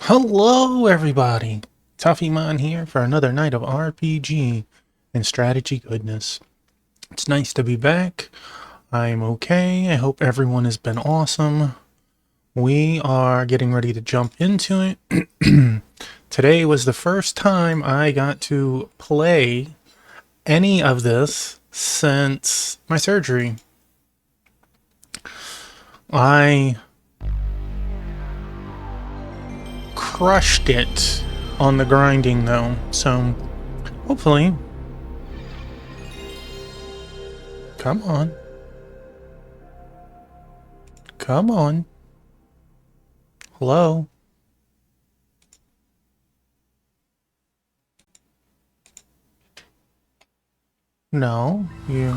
Hello, everybody. Tuffymon here for another night of RPG and strategy goodness. It's nice to be back. I'm okay. I hope everyone has been awesome. We are getting ready to jump into it. Today was the first time I got to play any of this since my surgery. I crushed it on the grinding though, so hopefully. Come on. Come on. Hello? No, you.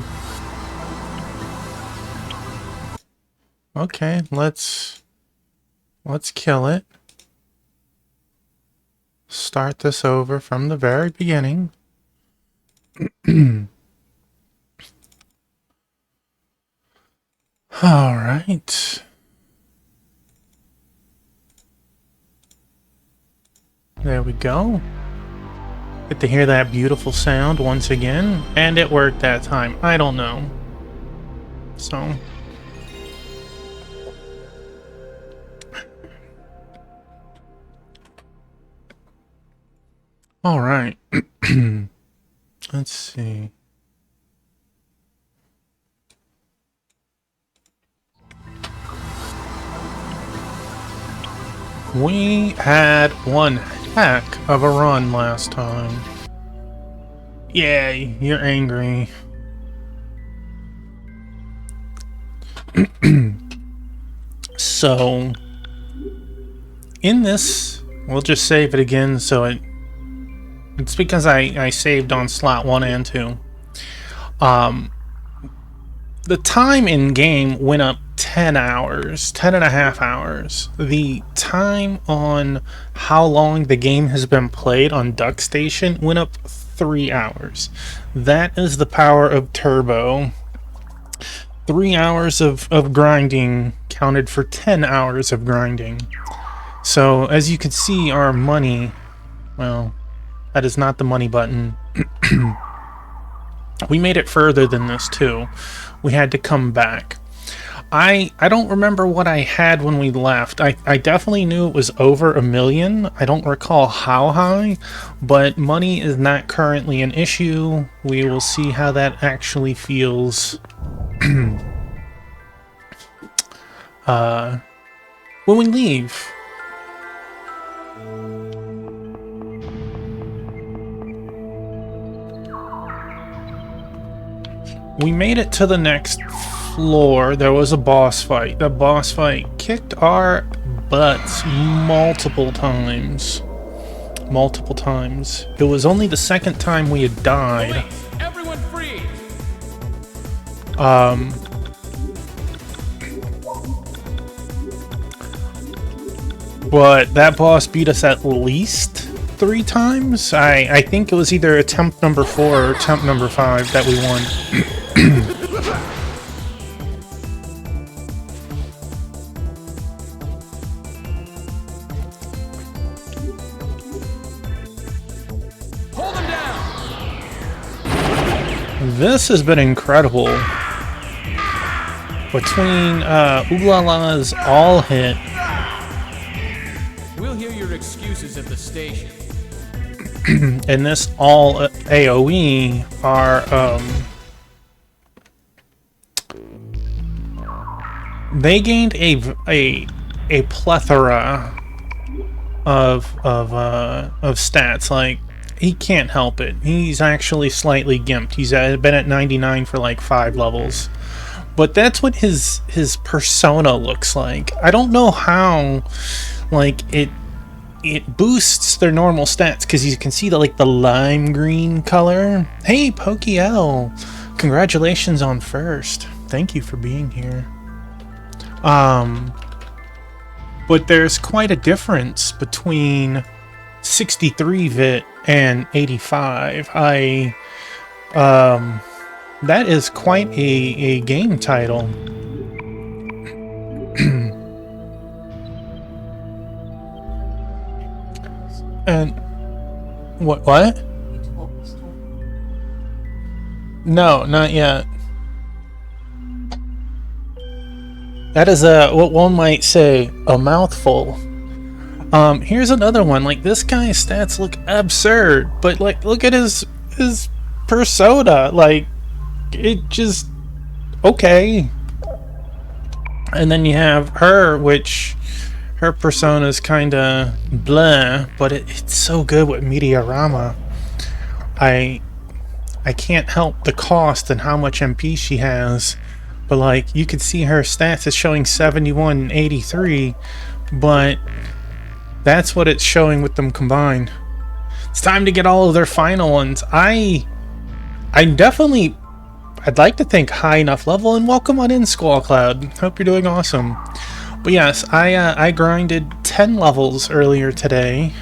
Okay, let's kill it. Start this over from the very beginning. All right. There we go. Get to hear that beautiful sound once again. And it worked that time. I don't know. So. All right. Let's see. We had one heck of a run last time. Yay, you're angry. So, in this, we'll just save it again so it's because I saved on slot 1 and 2. The time in game went up 10 hours, 10 and a half hours. The time on how long the game has been played on DuckStation went up 3 hours. That is the power of Turbo. 3 hours of grinding counted for 10 hours of grinding. So, as you can see, our money, well, that is not the money button. We made it further than this, too. We had to come back. I don't remember what I had when we left. I definitely knew it was over 1 million. I don't recall how high, but money is not currently an issue. We will see how that actually feels when we leave. We made it to the next floor. There was a boss fight. The boss fight kicked our butts multiple times. Multiple times. It was only the second time we had died. Everyone free. But that boss beat us at least 3 times. I think it was either attempt number 4 or attempt number 5 that we won. Hold him down. This has been incredible. Between Ulala's all hit. We'll hear your excuses at the station. And this all AoE are they gained a plethora of stats. Like, he can't help it. He's actually slightly gimped. He's been at 99 for like 5 levels. But that's what his persona looks like. I don't know how, like, it boosts their normal stats, because you can see the lime green color. Hey, Pokiel, congratulations on first. Thank you for being here. But there's quite a difference between 63 VIT and 85. That is quite a game title. And what? No, not yet. That is what one might say, a mouthful. Here's another one. Like, this guy's stats look absurd, but like, look at his persona. Like, it just okay. And then you have her, which her persona is kind of blah, but it's so good with Meteorama. I can't help the cost and how much MP she has, but like, you can see her stats is showing 71 and 83, but that's what it's showing with them combined. It's time to get all of their final ones. I'd like to think high enough level, and welcome on in, Squall Cloud. Hope you're doing awesome. But yes, I grinded 10 levels earlier today.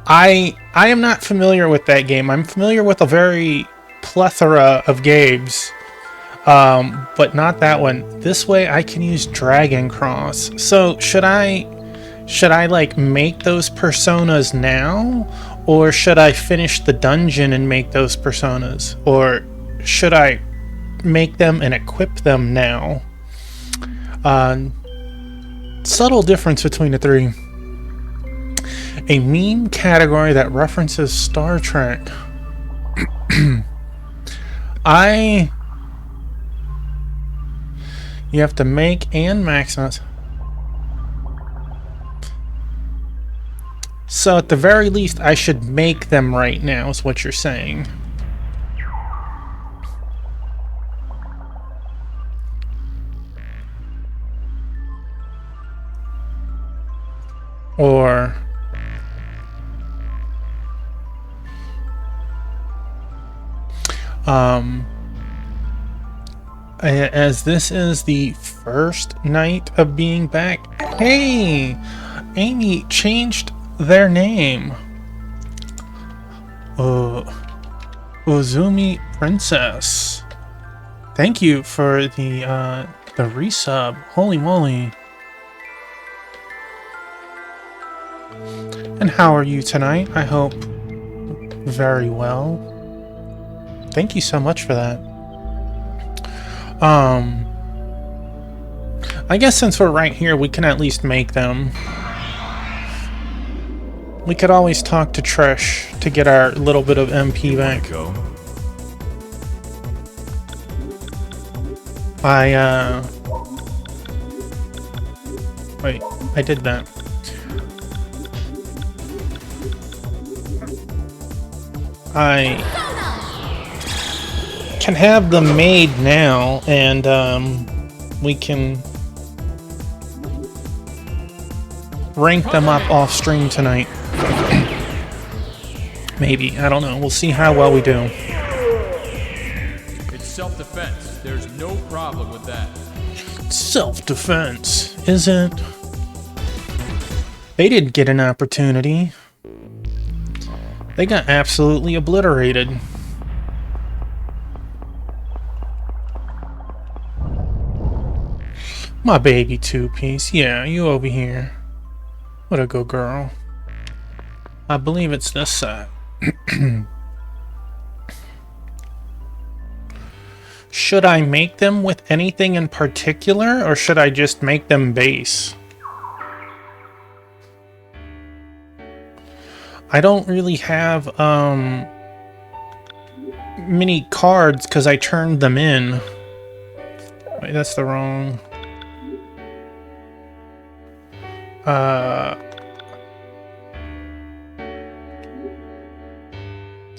I am not familiar with that game. I'm familiar with a very plethora of games, but not that one. This way I can use Dragon Cross. So should I like make those personas now, or should I finish the dungeon and make those personas, or should I make them and equip them now? Subtle difference between the three. A meme category that references Star Trek. You have to make and maximize. So at the very least, I should make them right now, is what you're saying. Or as this is the first night of being back. Hey, Amy changed their name. Uzumi Princess. Thank you for the resub. Holy moly. And how are you tonight? I hope very well. Thank you so much for that. I guess since we're right here, we can at least make them. We could always talk to Trish to get our little bit of MP back. Wait, I did that. I can have them made now, and we can rank them up off stream tonight. Maybe, I don't know. We'll see how well we do. It's self-defense. There's no problem with that. Self-defense, isn't? They didn't get an opportunity. They got absolutely obliterated. My baby two-piece. Yeah, you over here. What a good girl. I believe it's this side. Should I make them with anything in particular, or should I just make them base? I don't really have many cards because I turned them in. Wait, that's the wrong.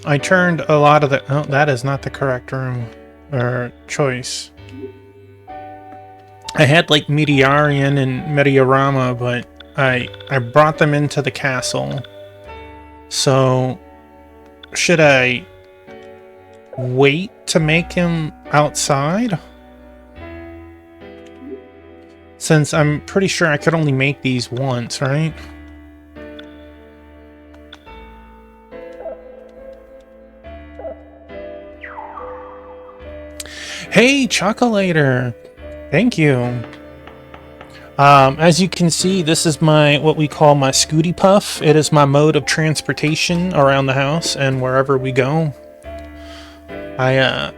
I turned a lot of the. Oh, that is not the correct room or choice. I had like Meteorian and Meteorama, but I brought them into the castle. So should I wait to make him outside? Since I'm pretty sure I could only make these once, right? Hey, Chocolator! Thank you. As you can see, this is my what we call my Scooty Puff. It is my mode of transportation around the house and wherever we go. I'll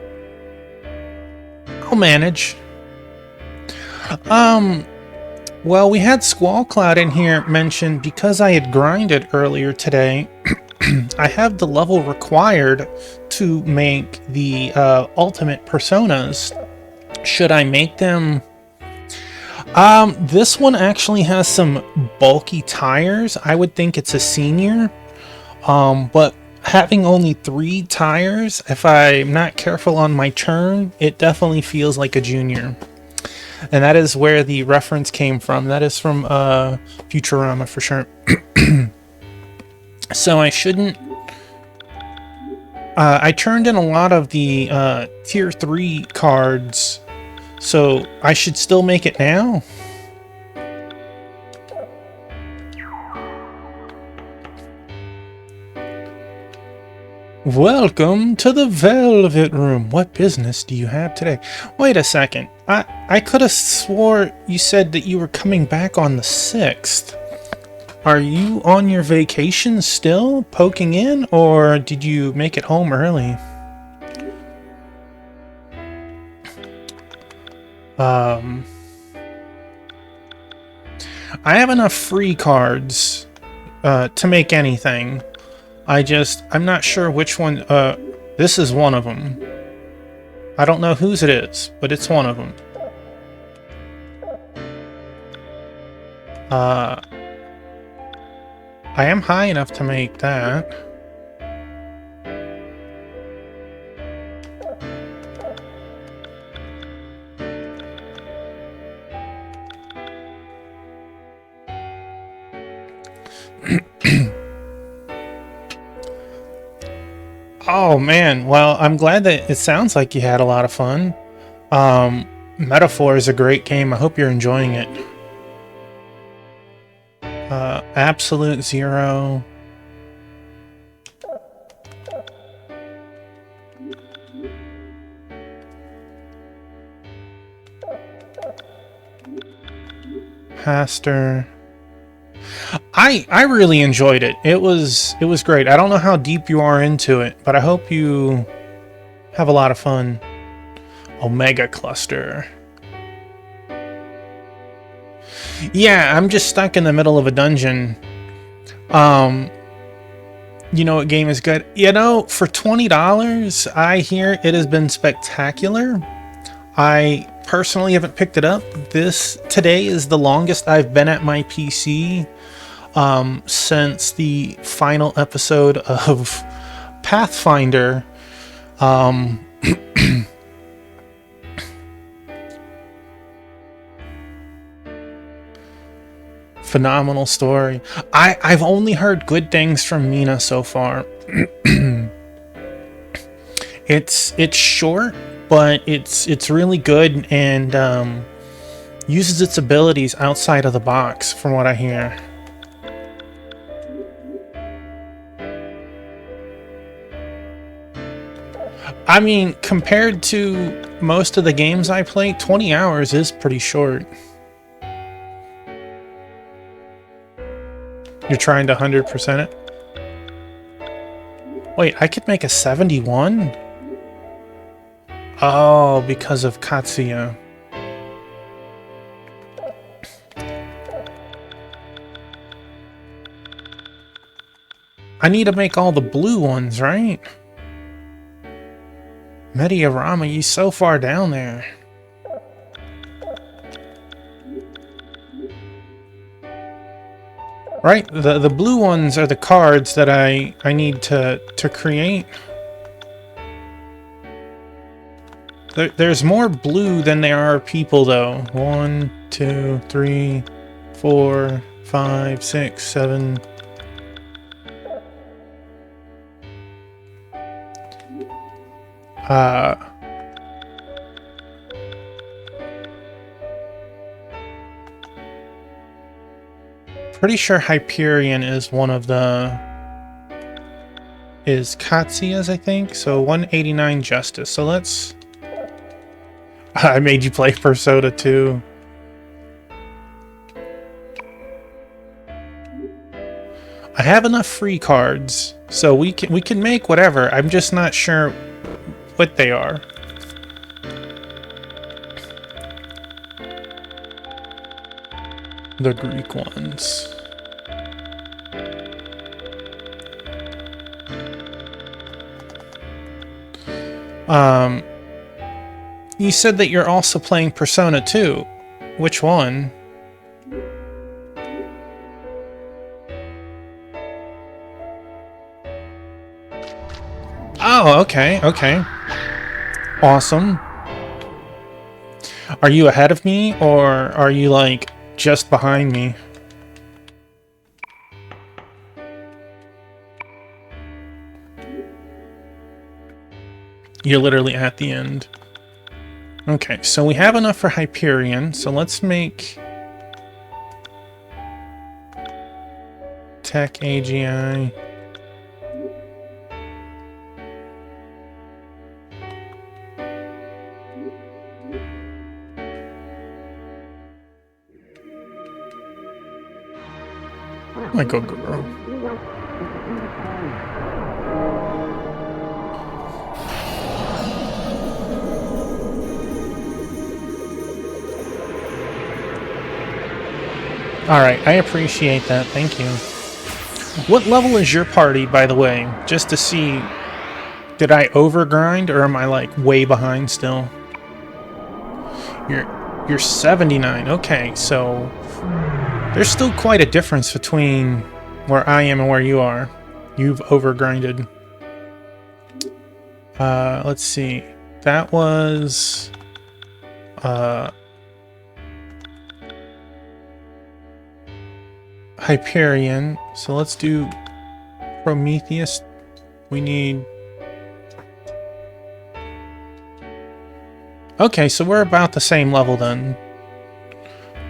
manage. Well, we had Squall Cloud in here mentioned because I had grinded earlier today. I have the level required to make the ultimate personas. Should I make them? This one actually has some bulky tires. I would think it's a senior. But having only 3 tires, if I'm not careful on my turn, it definitely feels like a junior. And that is where the reference came from. That is from Futurama for sure. So I shouldn't... I turned in a lot of the tier 3 cards, so I should still make it now. Welcome to the Velvet Room. What business do you have today? Wait a second. I could have swore you said that you were coming back on the 6th. Are you on your vacation still, poking in, or did you make it home early? I have enough free cards to make anything. I'm not sure which one. This is one of them. I don't know whose it is, but it's one of them. I am high enough to make that. Oh man, well, I'm glad that it sounds like you had a lot of fun. Metaphor is a great game. I hope you're enjoying it. Absolute Zero. Pastor. I really enjoyed it. It was great. I don't know how deep you are into it, but I hope you have a lot of fun. Omega Cluster. Yeah, I'm just stuck in the middle of a dungeon. You know what game is good? You know, for $20, I hear it has been spectacular. I personally haven't picked it up. Today is the longest I've been at my PC since the final episode of Pathfinder. Phenomenal story. I've only heard good things from Mina so far. It's short, but it's really good and uses its abilities outside of the box, from what I hear. I mean, compared to most of the games I play, 20 hours is pretty short. You're trying to 100% it? Wait, I could make a 71? Oh, because of Katsuya. I need to make all the blue ones, right? Mediarama, you so far down there. Right, the blue ones are the cards that I need to create. There's more blue than there are people, though. 1, 2, 3, 4, 5, 6, 7. Pretty sure Hyperion is one of the... is Katsuya's, I think. So 189 Justice. So let's... I made you play Persona 2. I have enough free cards, so we can make whatever. I'm just not sure what they are. The Greek ones. You said that you're also playing Persona 2. Which one? Oh, okay, okay. Awesome. Are you ahead of me, or are you, like, just behind me? You're literally at the end. Okay, so we have enough for Hyperion, so let's make Tech AGI. Like a girl. Alright, I appreciate that, thank you. What level is your party, by the way? Just to see, did I overgrind, or am I, like, way behind still? You're 79, okay, so there's still quite a difference between where I am and where you are. You've overgrinded. Let's see. That was... Hyperion. So let's do Prometheus. We need... Okay, so we're about the same level then.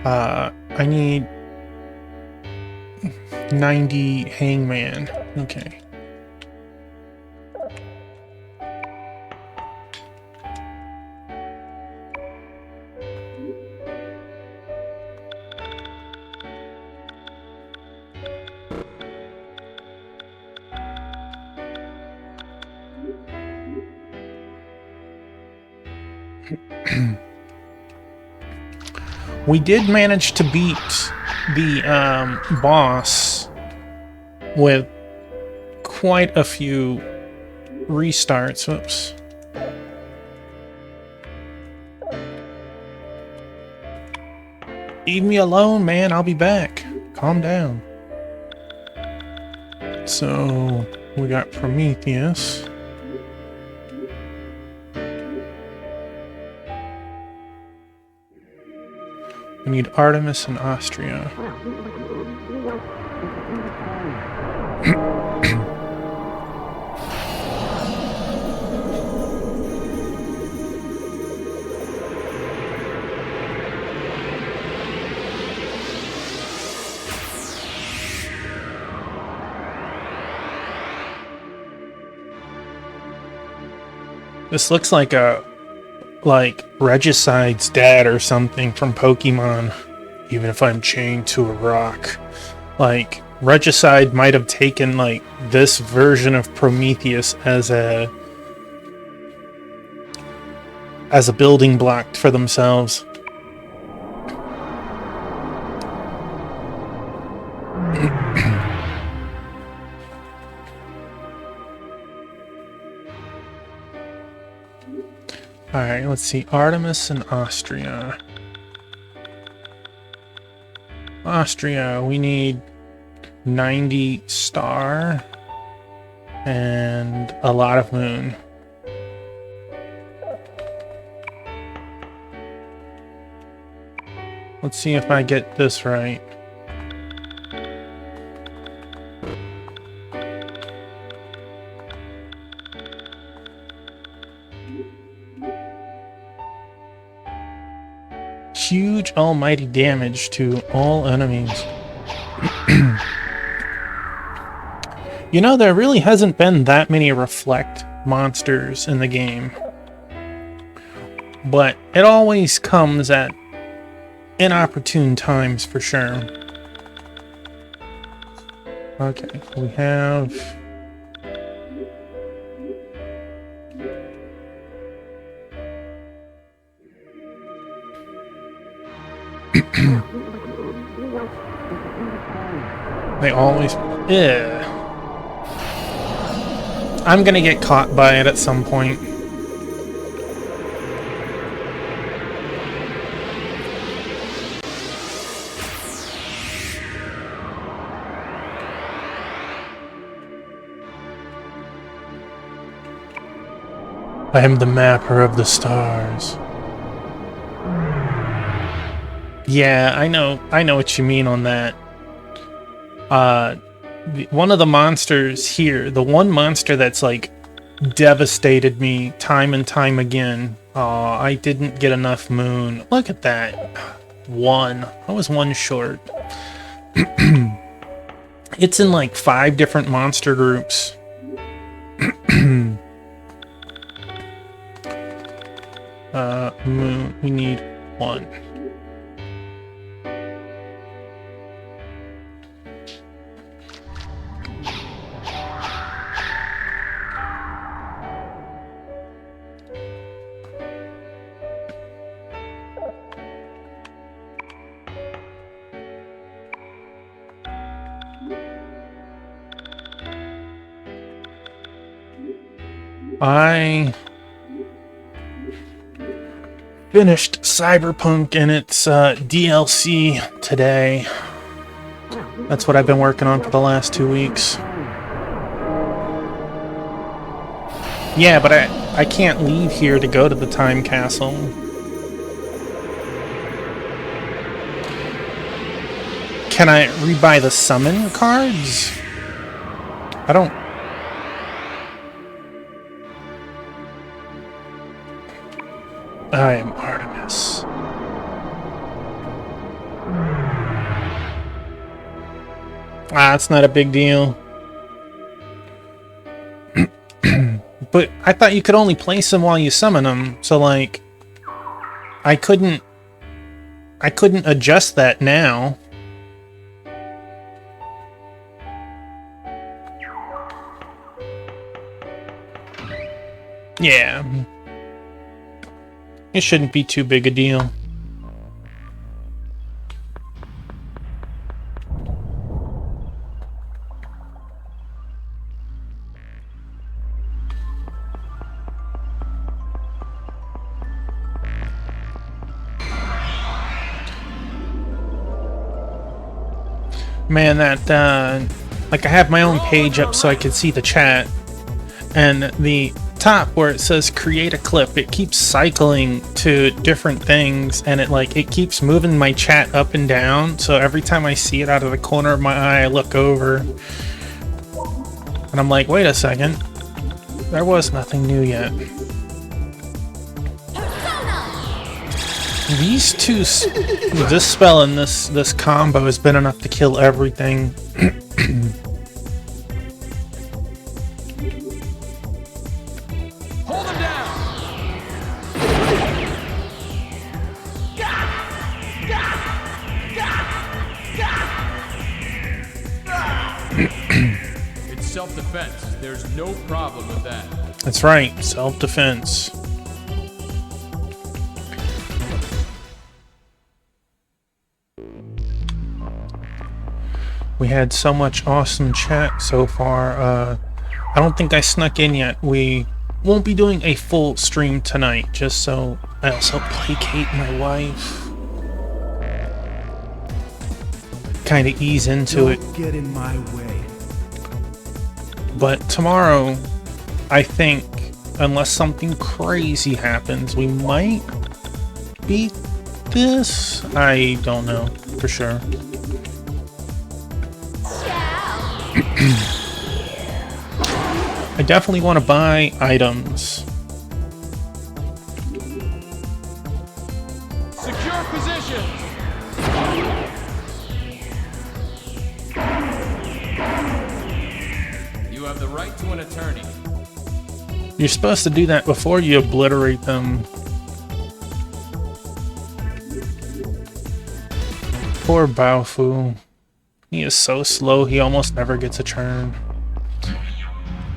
I need 90 Hangman. Okay. We did manage to beat the boss with quite a few restarts. Whoops. Leave me alone, man. I'll be back. Calm down. So, we got Prometheus. We need Artemis in Austria. This looks like Regicide's dad or something from Pokemon. Even if I'm chained to a rock. Like, Regicide might have taken, like, this version of Prometheus as a building block for themselves. Alright, let's see. Artemis in Austria. Austria, we need 90 star and a lot of moon. Let's see if I get this right. Huge almighty damage to all enemies. You know, there really hasn't been that many reflect monsters in the game. But it always comes at inopportune times for sure. Okay, we have... They always... Ugh. I'm gonna get caught by it at some point. I am the mapper of the stars. Yeah, I know what you mean on that. One of the monsters here, the one monster that's like devastated me time and time again. I didn't get enough moon. Look at that. One. I was one short. It's in like 5 different monster groups. Moon. We need 1. I finished Cyberpunk and its DLC today. That's what I've been working on for the last 2 weeks. Yeah, but I can't leave here to go to the time castle. Can I rebuy the summon cards? I don't... I am Artemis. It's not a big deal. But I thought you could only place them while you summon them, so like... I couldn't adjust that now. Yeah. It shouldn't be too big a deal. Man, that, like I have my own page up so I can see the chat. And the top where it says create a clip, it keeps cycling to different things, and it keeps moving my chat up and down, so every time I see it out of the corner of my eye I look over and I'm like, wait a second, there was nothing new yet. These two, this spell and this combo has been enough to kill everything. It's self-defense. There's no problem with that. That's right, self-defense. We had so much awesome chat so far. I don't think I snuck in yet. We won't be doing a full stream tonight, just so I also placate my wife. Kind of ease into it. Don't get in my way. But tomorrow, I think, unless something crazy happens, we might beat this. I don't know for sure. I definitely want to buy items. Secure positions. You have the right to an attorney. You're supposed to do that before you obliterate them. Poor Baofu. He is so slow, he almost never gets a turn.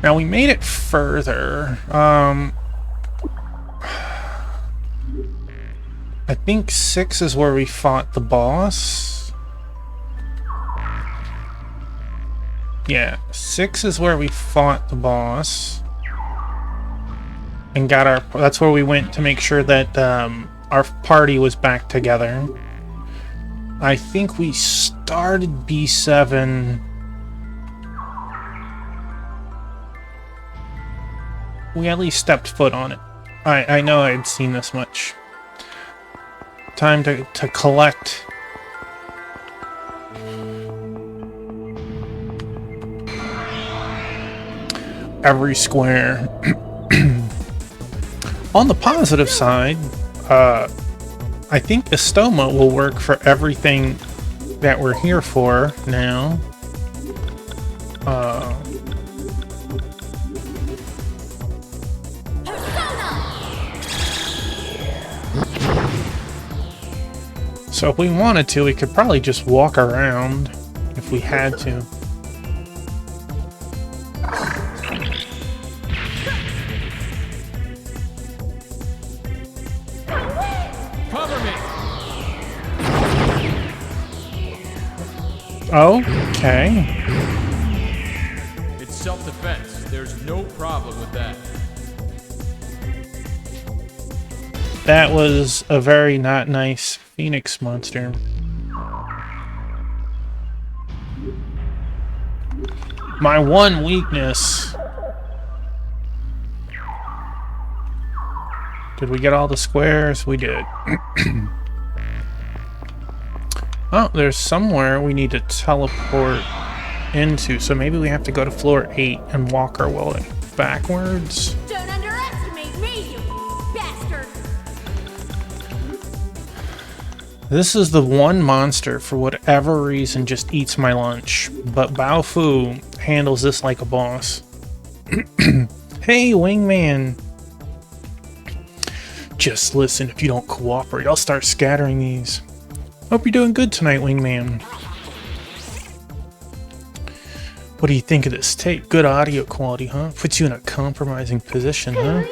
Now we made it further. I think 6 is where we fought the boss. Yeah, 6 is where we fought the boss. And got our... That's where we went to make sure that our party was back together. I think we started B7... We at least stepped foot on it. I know I'd seen this much. Time to collect. Every square. On the positive side, I think Estoma will work for everything that we're here for now. So if we wanted to, we could probably just walk around if we had to. Cover me. Okay. It's self-defense. There's no problem with that. That was a very not nice Phoenix monster. My one weakness. Did we get all the squares? We did. Oh, there's somewhere we need to teleport into, so maybe we have to go to floor 8 and walk our way backwards. Don't underestimate me, you bastard! This is the one monster, for whatever reason, just eats my lunch. But Baofu handles this like a boss. Hey, Wingman! Just listen, if you don't cooperate, I'll start scattering these. Hope you're doing good tonight, Wingman. What do you think of this tape? Good audio quality, huh? Puts you in a compromising position, huh?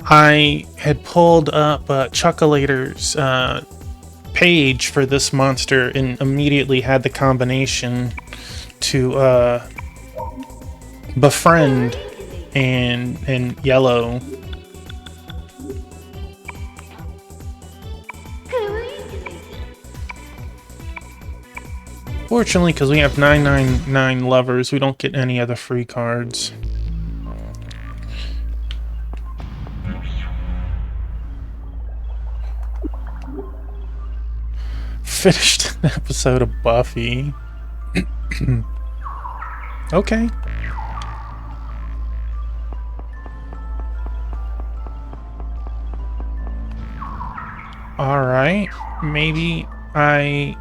I had pulled up Chuckulator's page for this monster and immediately had the combination to befriend and yellow. Fortunately, because we have 999 lovers, we don't get any other free cards. Finished an episode of Buffy. Okay. Alright. Maybe I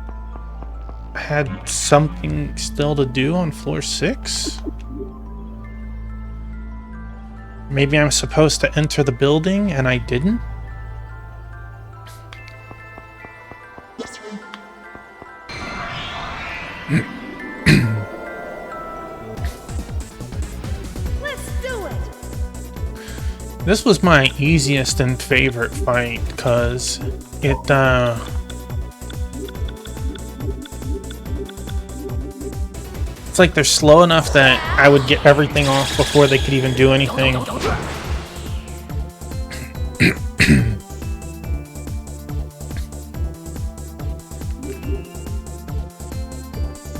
had something still to do on floor 6? Maybe I'm supposed to enter the building and I didn't? Let's do it! This was my easiest and favorite fight, because it, it's like they're slow enough that I would get everything off before they could even do anything.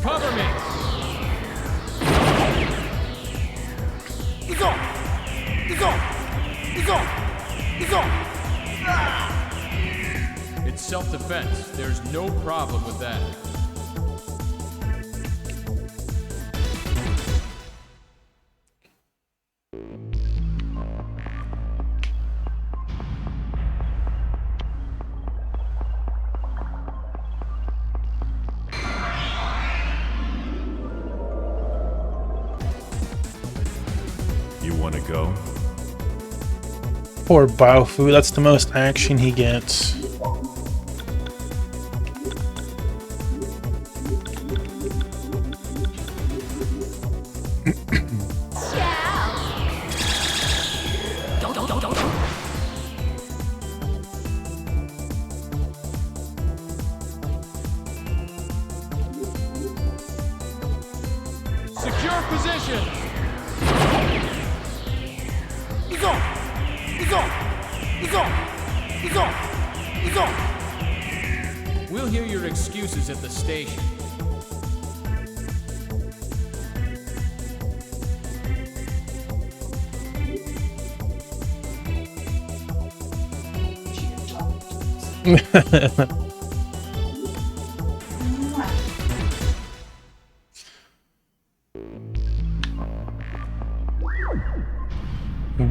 Cover me. It's self-defense. There's no problem with that. You want to go? Poor Baofu, that's the most action he gets. position! We'll hear your excuses at the station.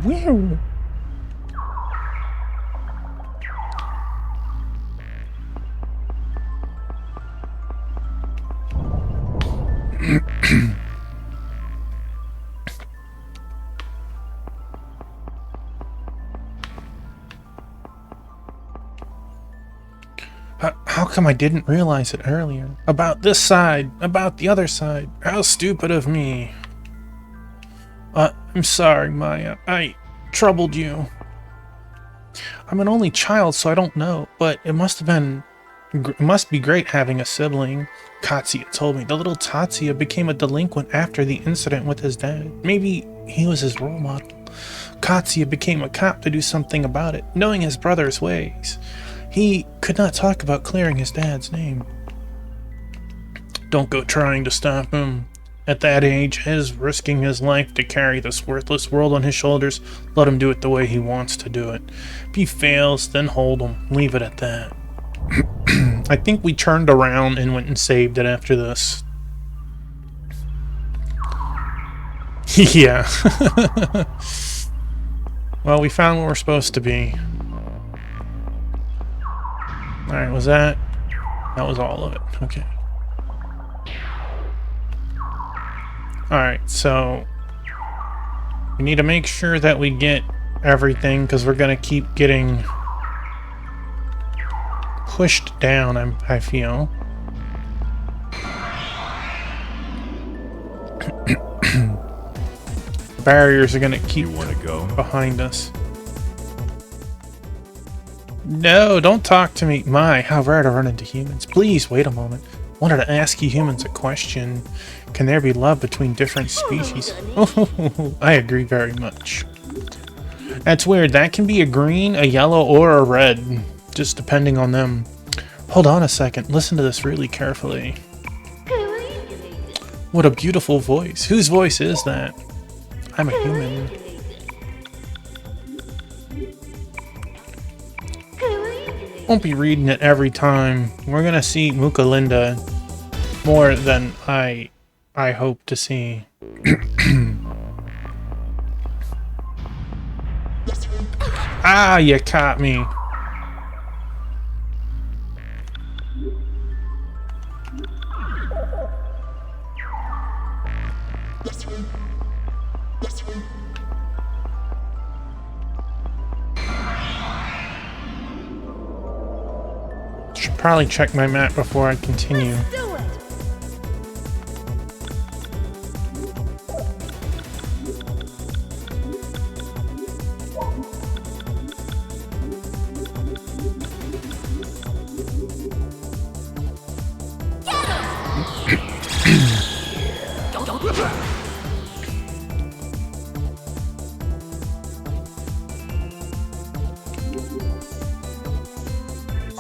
Where? How come I didn't realize it earlier? About this side, about the other side. How stupid of me. I'm sorry, Maya. I troubled you. I'm an only child, so I don't know, but it must be great having a sibling. Katsuya told me the little Tatsuya became a delinquent after the incident with his dad. Maybe he was his role model. Katsuya became a cop to do something about it, knowing his brother's ways. He could not talk about clearing his dad's name. Don't go trying to stop him. At that age, he's risking his life to carry this worthless world on his shoulders. Let him do it the way he wants to do it. If he fails, then hold him. Leave it at that. I think we turned around and went and saved it after this. Yeah. Well, we found where we're supposed to be. Alright, was that? That was all of it. Okay. Alright, so we need to make sure that we get everything, because we're going to keep getting pushed down, I feel. Barriers are going to keep You want to go? behind us. No, don't talk to me. My, how rare to run into humans. Please, wait a moment. Wanted to ask you humans a question. Can there be love between different species? Oh, I agree very much. That's weird. That can be a green, a yellow, or a red. Just depending on them. Hold on a second. Listen to this really carefully. What a beautiful voice. Whose voice is that? I'm a human. Won't be reading it every time. We're gonna see Mukalinda more than I hope to see. Ah, you caught me. Should probably check my map before I continue. Let's do it.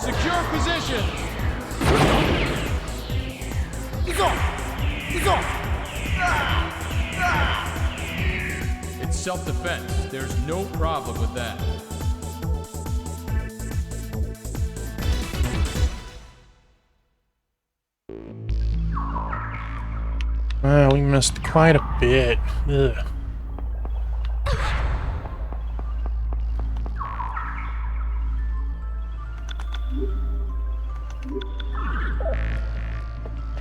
Secure position! It's self-defense. There's no problem with that. We missed quite a bit. Ugh.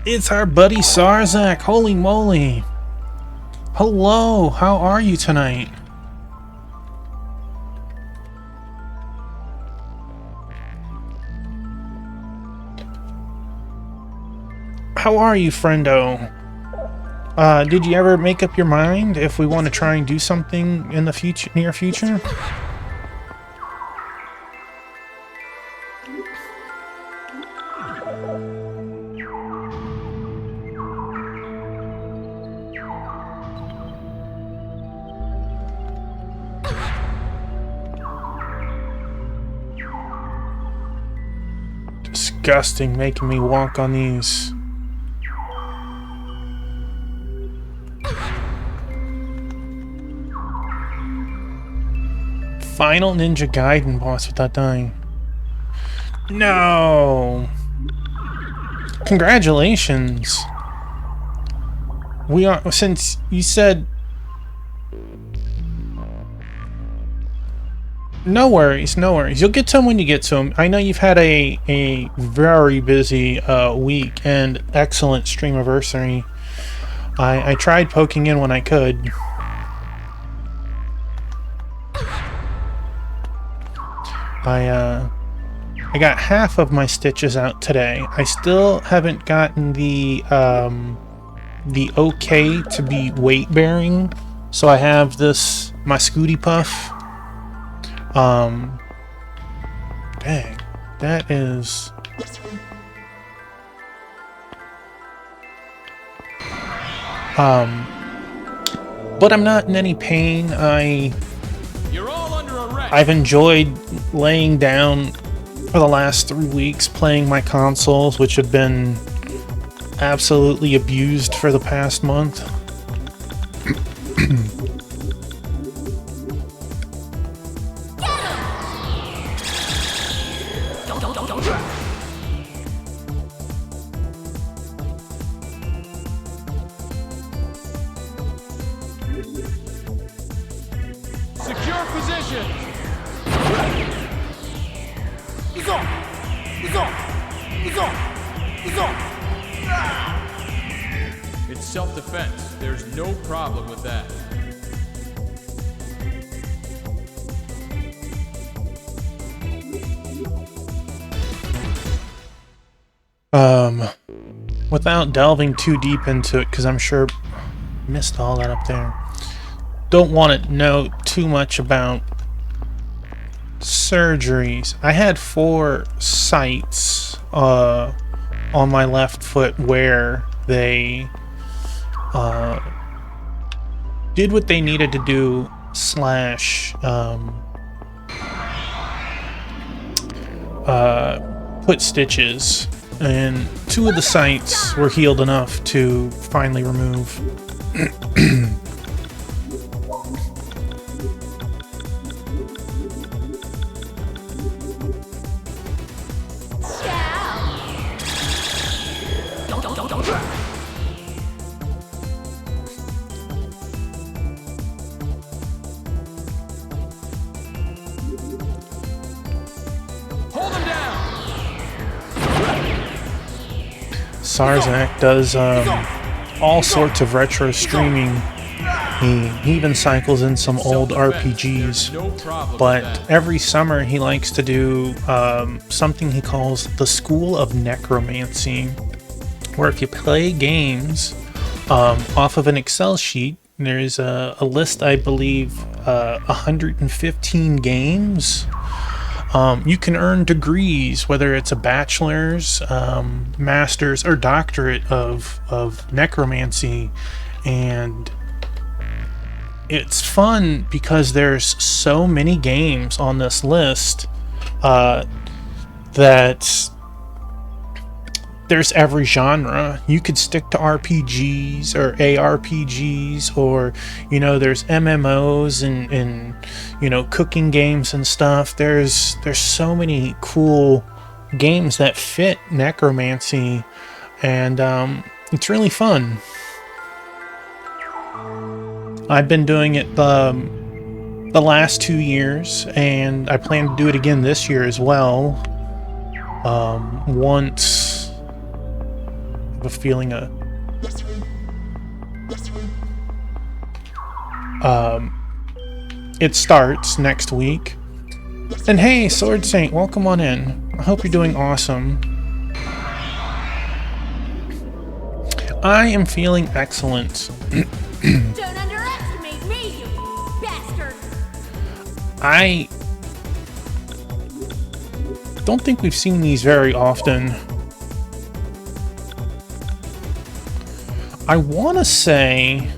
It's our buddy Sarzak. Holy moly. Hello, how are you tonight? How are you, friendo? Did you ever make up your mind if we want to try and do something in the future, near future? disgusting making me walk on these. Final Ninja Gaiden boss without dying. No! Congratulations! We are, since you said... No worries, no worries. You'll get to them when you get to them. I know you've had a very busy week and excellent streamiversary. I tried poking in when I could. I got half of my stitches out today. I still haven't gotten the okay to be weight bearing. So I have this, my Scooty Puff. Dang, that is... but I'm not in any pain. You're all under arrest. I've enjoyed laying down for the last 3 weeks playing my consoles, which have been absolutely abused for the past month. Secure position. It's self-defense. There's no problem with that. Without delving too deep into it, because I'm sure missed all that up there. Don't want to know too much about surgeries. I had 4 sites on my left foot where they did what they needed to do / put stitches, and 2 of the sites were healed enough to finally remove. Sarzak does all sorts of retro streaming. He even cycles in some old RPGs, but every summer he likes to do something he calls the School of Necromancy, where if you play games off of an Excel sheet, there's a list, I believe, 115 games. You can earn degrees, whether it's a bachelor's, master's, or doctorate of necromancy, and it's fun because there's so many games on this list that there's every genre. You could stick to RPGs or ARPGs, or there's MMOs and cooking games and stuff. There's so many cool games that fit necromancy, and it's really fun. I've been doing it the last 2 years, and I plan to do it again this year as well. Once I have a feeling it starts next week. And hey, Sword Saint, welcome on in. I hope you're doing awesome. I am feeling excellent. Don't underestimate me, you bastard! I don't think we've seen these very often. I want to say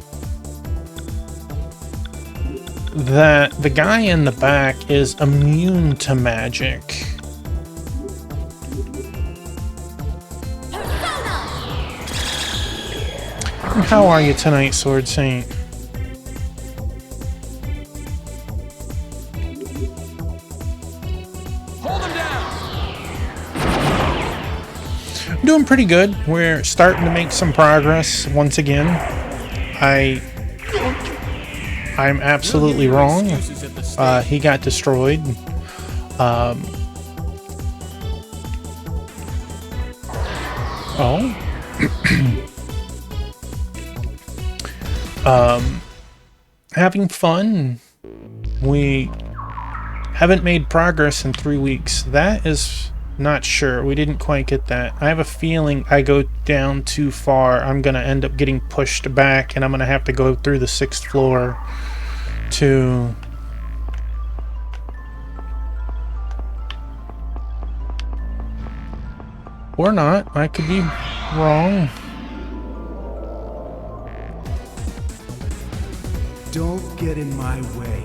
that the guy in the back is immune to magic. How are you tonight, Sword Saint? Hold him down! I'm doing pretty good. We're starting to make some progress once again. I'm absolutely wrong. He got destroyed. Oh. Having fun. We haven't made progress in 3 weeks. That is not sure. We didn't quite get that. I have a feeling I go down too far. I'm going to end up getting pushed back, and I'm going to have to go through the 6th floor to... Or not. I could be wrong. Don't get in my way.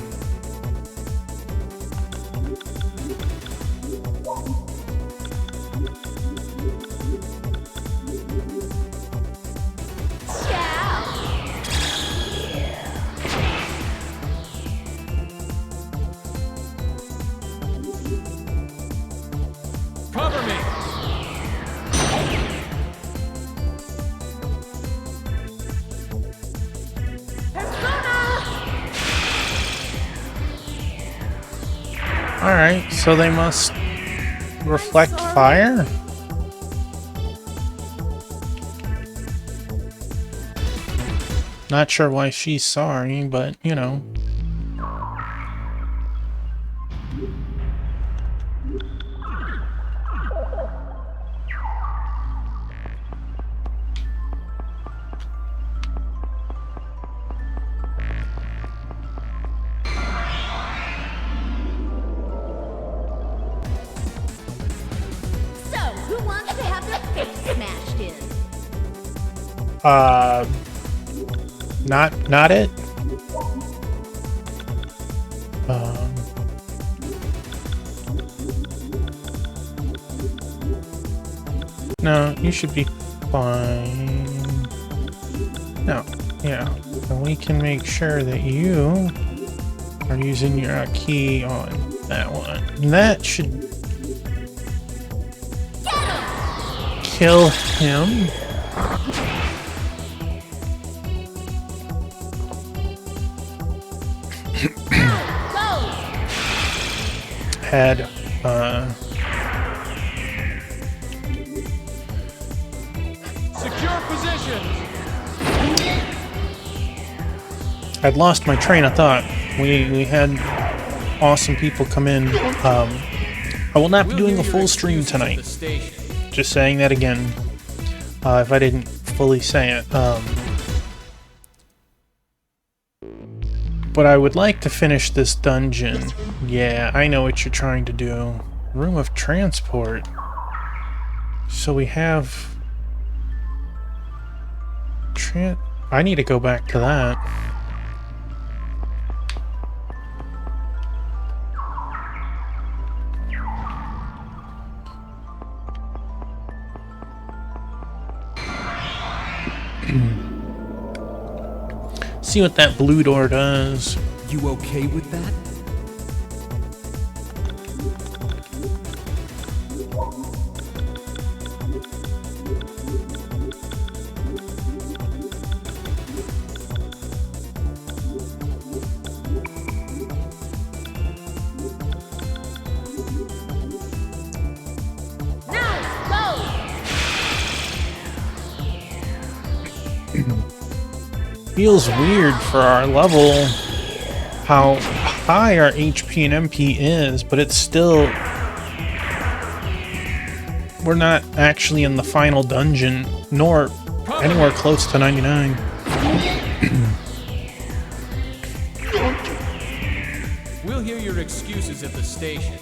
Cover me! Alright, so they must reflect fire? Not sure why she's sorry, but, you know. So, who wants to have their face smashed in? Not it. No, you should be fine. No, yeah. And we can make sure that you are using your key on that one. And that should kill him. Had Secure positions! I'd lost my train of thought. We had awesome people come in. I will not be doing a full stream tonight. Just saying that again. If I didn't fully say it. But I would like to finish this dungeon. Yeah, I know what you're trying to do. Room of transport. So we have... I need to go back to that. See what that blue door does. You okay with that? Feels weird for our level how high our HP and MP is, but it's still... We're not actually in the final dungeon, nor anywhere close to 99. We'll hear your excuses at the station.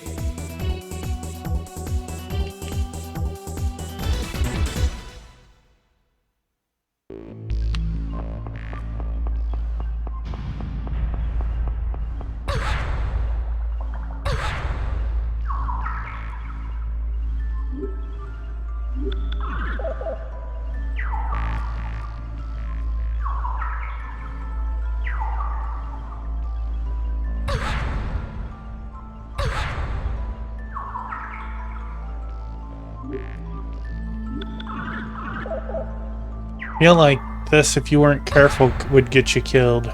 Feel like this, if you weren't careful, would get you killed.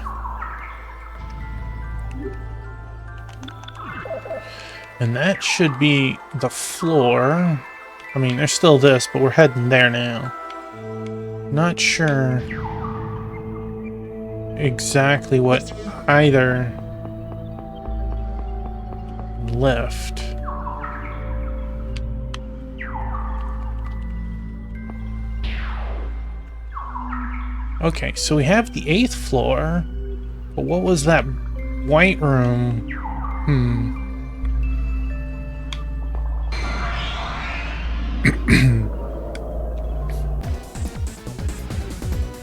And that should be the floor. I mean, there's still this, but we're heading there now. Not sure exactly what either lift. Okay, so we have the 8th floor, but what was that white room?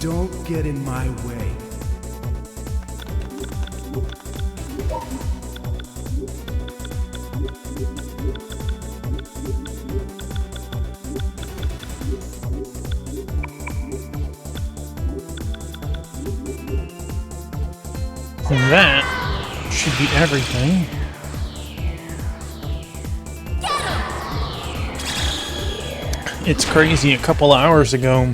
Don't get in my way. And that should be everything. It's crazy, a couple hours ago,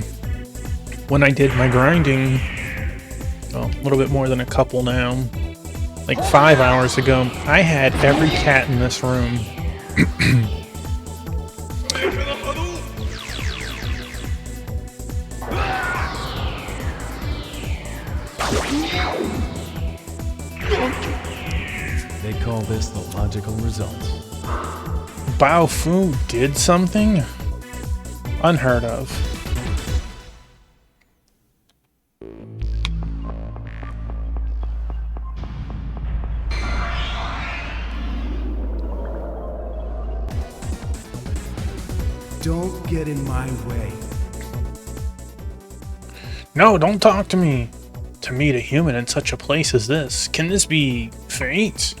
when I did my grinding, well, a little bit more than a couple now, like 5 hours ago, I had every cat in this room. They call this the logical result. Bao Fu did something? Unheard of. Don't get in my way. No, don't talk to me. To meet a human in such a place as this, can this be fate?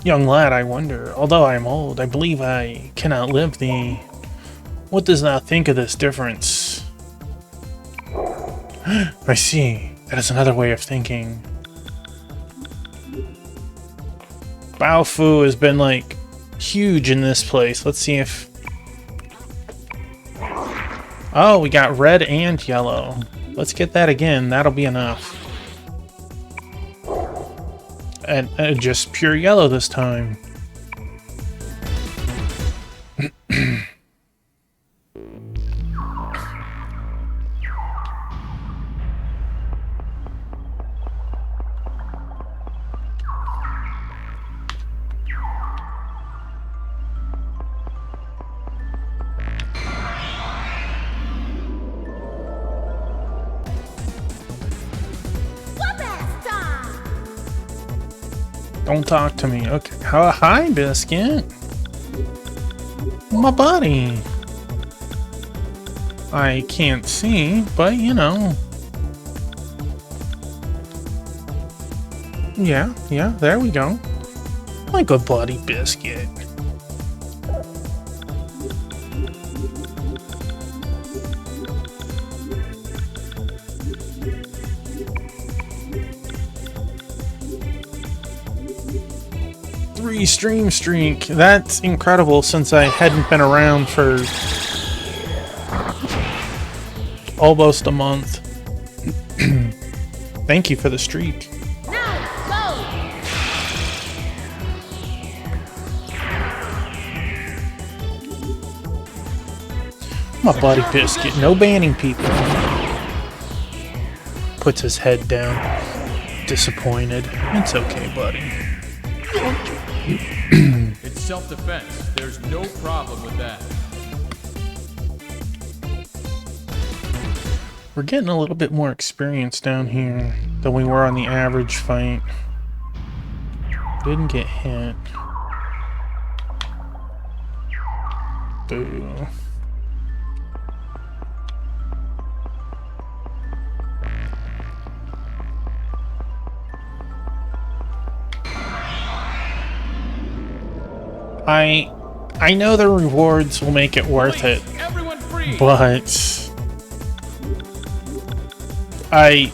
Young lad, I wonder. Although I am old, I believe I can outlive thee. What does thou think of this difference? I see. That is another way of thinking. Bao Fu has been, like, huge in this place. Let's see if... Oh, we got red and yellow. Let's get that again. That'll be enough. And just pure yellow this time. Swap-ass time! Don't talk to me. Okay. Hi, Biscuit. My buddy. I can't see, but you know. Yeah, there we go. My good buddy, Biscuit. Stream streak. That's incredible since I hadn't been around for almost a month. Thank you for the streak. Now go! My buddy Biscuit, no banning people. Puts his head down. Disappointed. It's okay, buddy. It's self-defense. There's no problem with that. We're getting a little bit more experience down here than we were on the average fight. Didn't get hit. Boo. I know the rewards will make it worth it, Everyone free! but I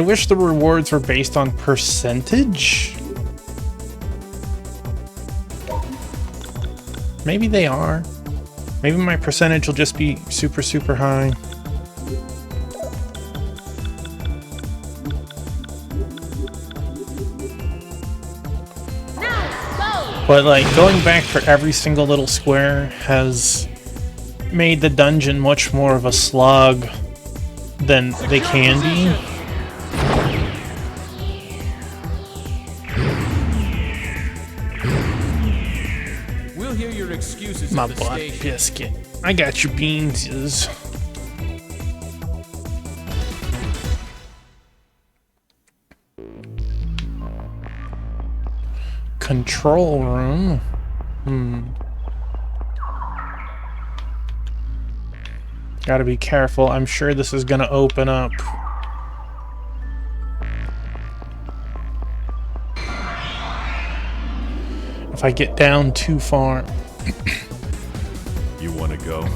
wish the rewards were based on percentage. Maybe they are. Maybe my percentage will just be super, super high. But like going back for every single little square has made the dungeon much more of a slog than they can be. We'll hear your excuses My at the butt station. biscuit. I got your beanses. Control room. Gotta be careful. I'm sure this is gonna open up. If I get down too far. You want to go?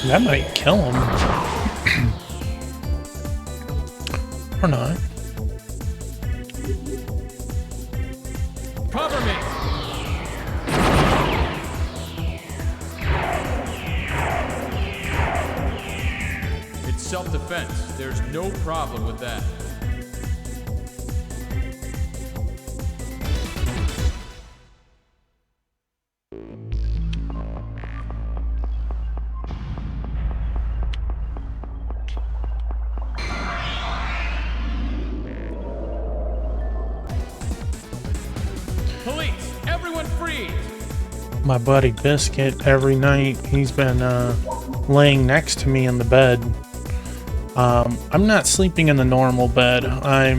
That might kill him. Or not. Cover me! It's self-defense. There's no problem with that. Police! Everyone freeze! My buddy Biscuit, every night he's been laying next to me in the bed. I'm not sleeping in the normal bed. I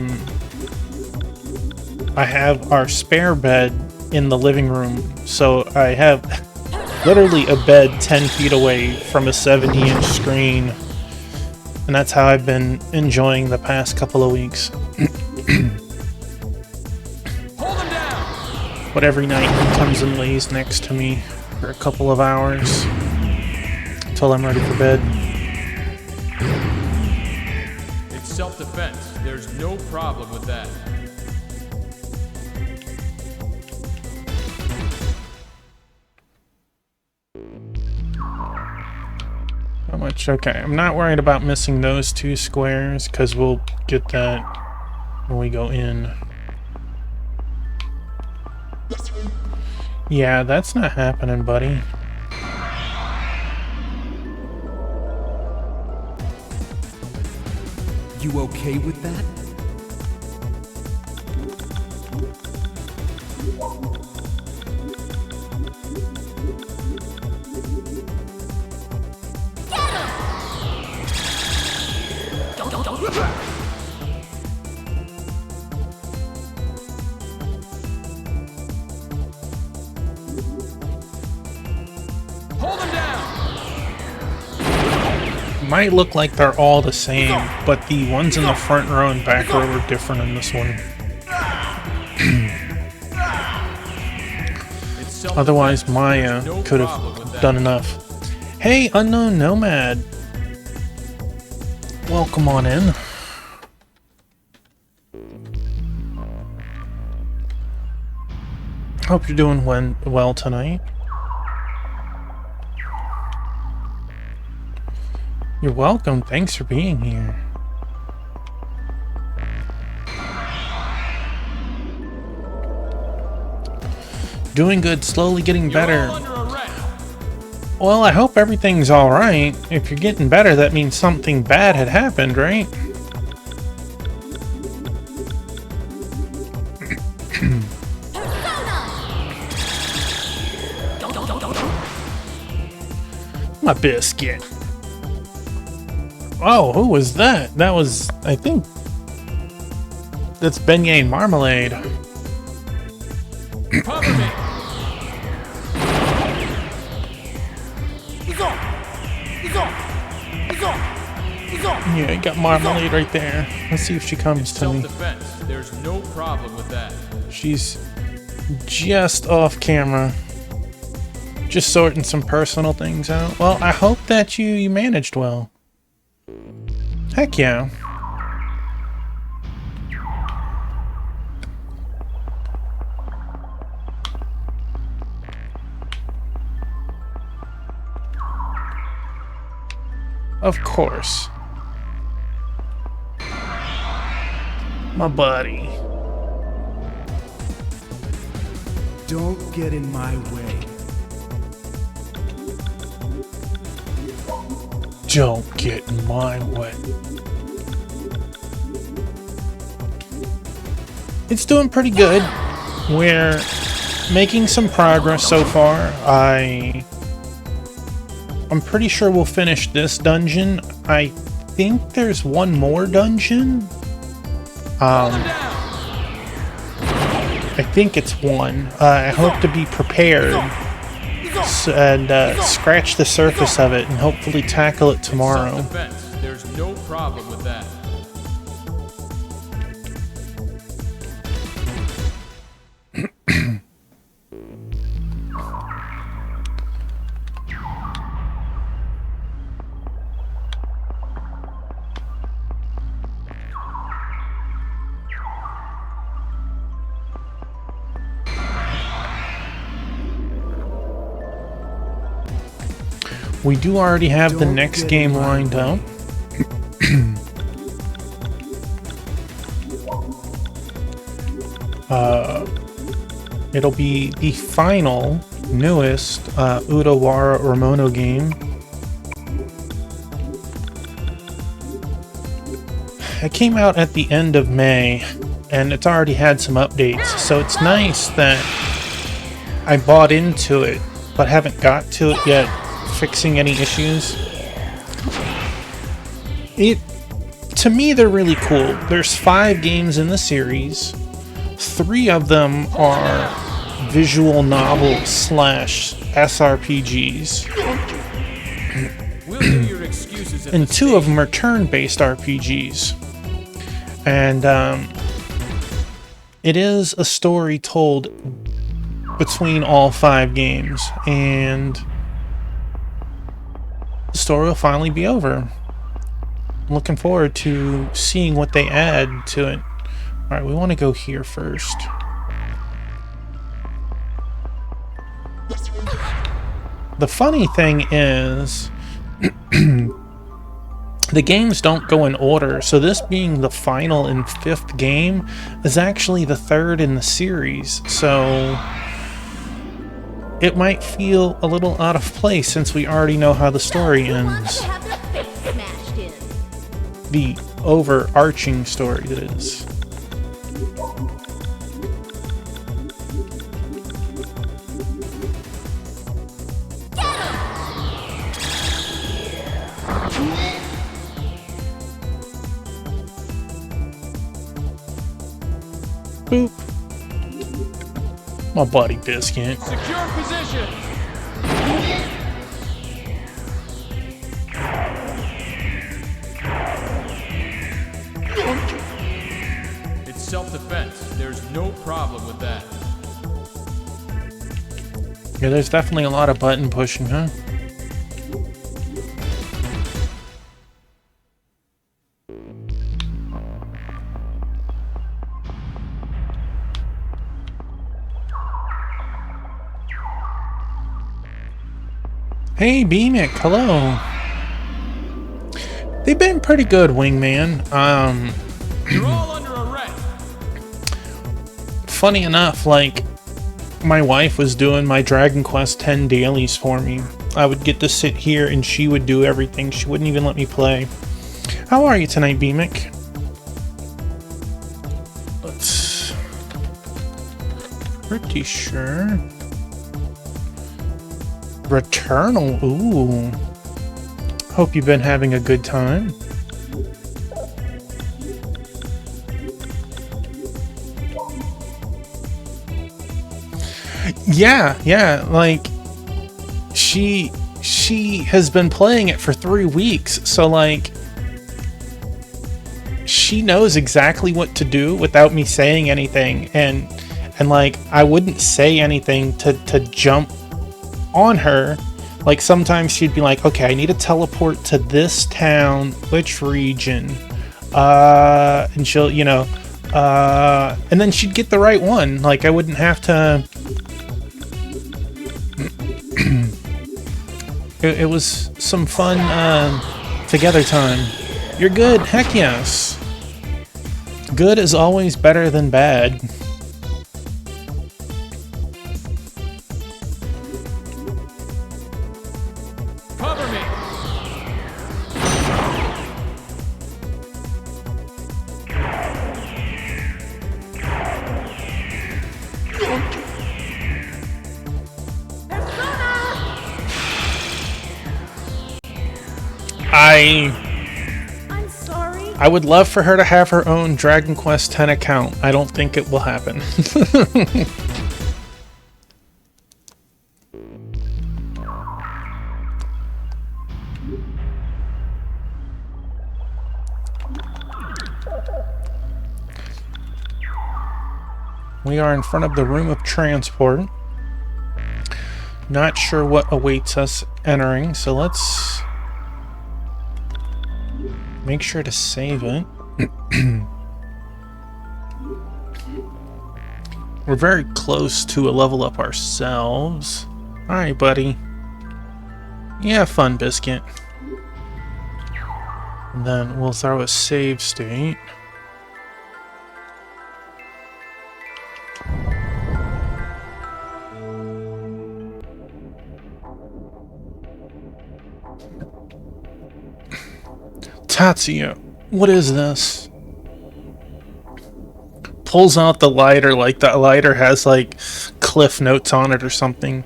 have our spare bed in the living room, so I have literally a bed 10 feet away from a 70-inch screen, and that's how I've been enjoying the past couple of weeks. But every night he comes and lays next to me for a couple of hours until I'm ready for bed. It's self-defense. There's no problem with that. How much? Okay, I'm not worried about missing those two squares because we'll get that when we go in. Yeah, that's not happening, buddy. You okay with that? Might look like they're all the same, but the ones in the front row and back row are different in this one. Otherwise, Maya could have done enough. Hey, Unknown Nomad! Welcome on in. Hope you're doing well tonight. You're welcome. Thanks for being here. Doing good, slowly getting better. Well, I hope everything's alright. If you're getting better, that means something bad had happened, right? My biscuit. Oh, who was that? That was, I think, that's Beignet and Marmalade. Cover me! Yeah, you got Marmalade right there. Let's see if she comes to me. Self-defense. There's no problem with that. She's just off camera. Just sorting some personal things out. Well, I hope that you managed well. Heck yeah. Of course. My buddy. Don't get in my way. Don't get in my way. It's doing pretty good. We're making some progress so far. I'm pretty sure we'll finish this dungeon. I think there's one more dungeon. I think it's one. I hope to be prepared and scratch the surface of it and hopefully tackle it tomorrow. Self-defense. There's no problem with that. We do already have the next game lined up. It'll be the final, newest Udawara Ramono game. It came out at the end of May, and it's already had some updates, so it's nice that I bought into it, but haven't got to it yet, fixing any issues. To me, they're really cool. There's 5 games in the series. 3 of them are visual novels / SRPGs. We'll hear your excuses at And the 2 of station. them are turn-based RPGs. And it is a story told between all 5 games. And the story will finally be over. I'm looking forward to seeing what they add to it. Alright, we want to go here first. The funny thing is, the games don't go in order, so this being the final and 5th game is actually the 3rd in the series, so it might feel a little out of place since we already know how the story Who wants ends. to have their face smashed in? The overarching story, that is. Boop. My buddy Biscuit. Secure position. It's self-defense. There's no problem with that. Yeah, there's definitely a lot of button pushing, huh? Hey, Beamic, hello. They've been pretty good, Wingman. You're all under arrest. Funny enough, like, my wife was doing my Dragon Quest X dailies for me. I would get to sit here and she would do everything. She wouldn't even let me play. How are you tonight, Beamic? Let's... Pretty sure. Returnal, ooh. Hope you've been having a good time. Yeah, like she has been playing it for 3 weeks, so like she knows exactly what to do without me saying anything, and like I wouldn't say anything to jump on her. Like sometimes she'd be like, okay, I need to teleport to this town, which region, and she'll, you know, and then she'd get the right one. Like I wouldn't have to. It was some fun together time. You're good. Heck yes. Good is always better than bad. Cover me! I'm sorry. I would love for her to have her own Dragon Quest X account. I don't think it will happen. We are in front of the room of transport. Not sure what awaits us entering, so let's make sure to save it. We're very close to a level up ourselves. Alright, buddy. Yeah, fun, Biscuit. And then we'll throw a save state. Tatsuya, what is this? Pulls out the lighter, like the lighter has like cliff notes on it or something.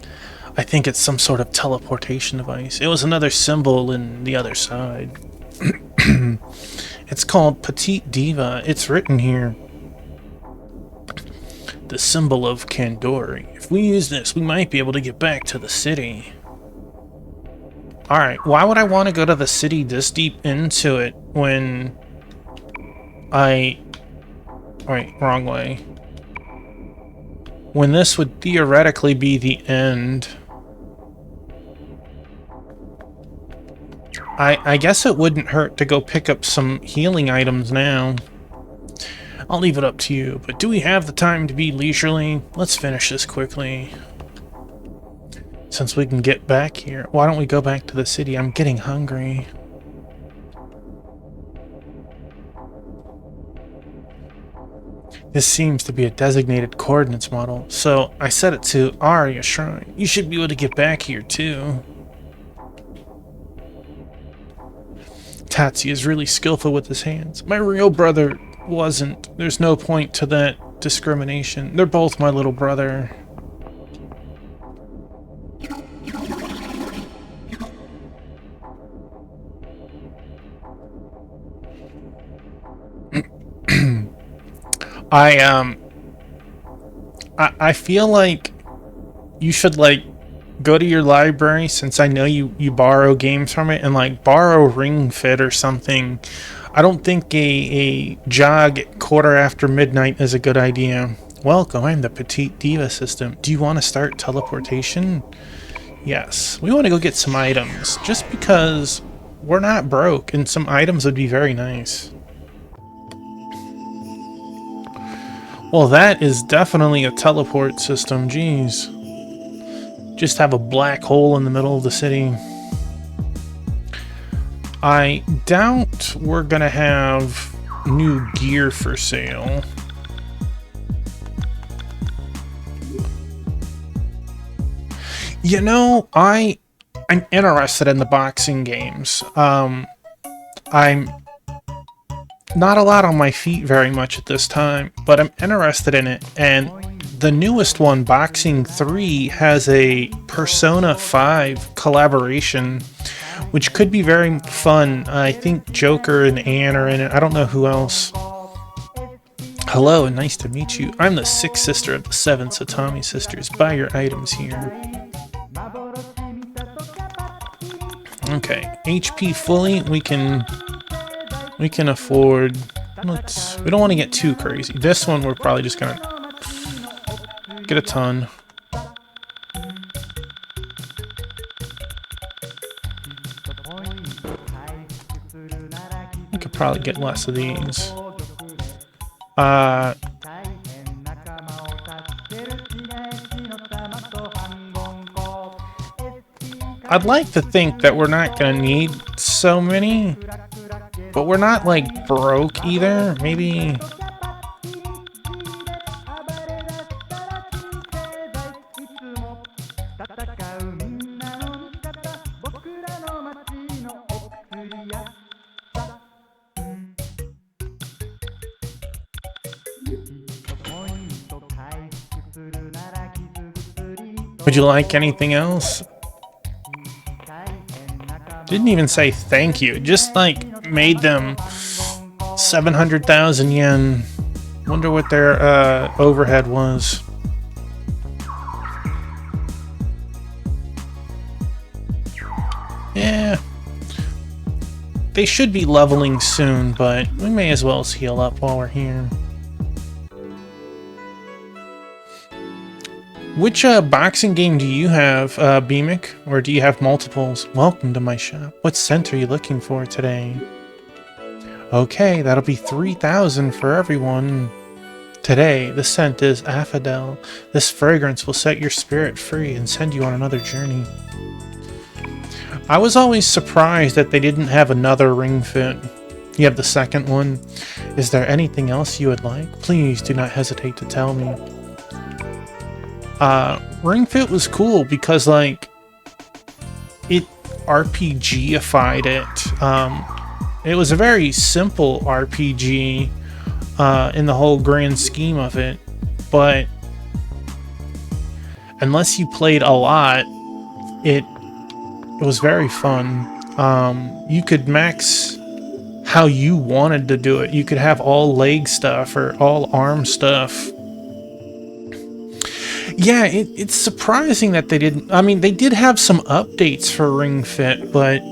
I think it's some sort of teleportation device. It was another symbol in the other side. It's called Petite Diva. It's written here. The symbol of Kandori. If we use this, we might be able to get back to the city. Alright, why would I want to go to the city this deep into it when I... Wait, wrong way. When this would theoretically be the end. I guess it wouldn't hurt to go pick up some healing items now. I'll leave it up to you, but do we have the time to be leisurely? Let's finish this quickly. Since we can get back here, why don't we go back to the city? I'm getting hungry. This seems to be a designated coordinates model, so I set it to Aria Shrine. You should be able to get back here too. Tatsuya is really skillful with his hands. My real brother wasn't. There's no point to that discrimination. They're both my little brother. I feel like you should like go to your library, since I know you borrow games from it, and like borrow Ring Fit or something. I don't think a jog at midnight is a good idea. Welcome, I'm the Petite Diva system. Do you want to start teleportation? Yes, we want to go get some items, just because we're not broke, and some items would be very nice. Well, that is definitely a teleport system, jeez. Just have a black hole in the middle of the city. I doubt we're gonna have new gear for sale. You know, I'm interested in the boxing games. I'm not a lot on my feet very much at this time, but I'm interested in it. And the newest one, Boxing 3, has a Persona 5 collaboration, which could be very fun. I think Joker and Anne are in it. I don't know who else. Hello, and nice to meet you. I'm the 6th sister of the 7 Satami sisters. Buy your items here. Okay, HP fully, we can afford We don't want to get too crazy. This one we're probably just gonna get a ton. We could probably get less of these. I'd like to think that we're not gonna need so many, but we're not like broke either. Maybe. Would you like anything else? Didn't even say thank you. Just like made them 700,000 yen. Wonder what their overhead was. Yeah. They should be leveling soon, but we may as well heal up while we're here. Which boxing game do you have, Beamic? Or do you have multiples? Welcome to my shop. What scent are you looking for today? Okay, that'll be 3,000 for everyone. Today, the scent is Affadel. This fragrance will set your spirit free and send you on another journey. I was always surprised that they didn't have another Ring Fit. You have the second one. Is there anything else you would like? Please do not hesitate to tell me. Ring Fit was cool because, like, it RPG-ified it. It was a very simple RPG in the whole grand scheme of it, but unless you played a lot, it was very fun. You could max how you wanted to do it. You could have all leg stuff or all arm stuff. Yeah, it's surprising that they didn't... I mean, they did have some updates for Ring Fit, but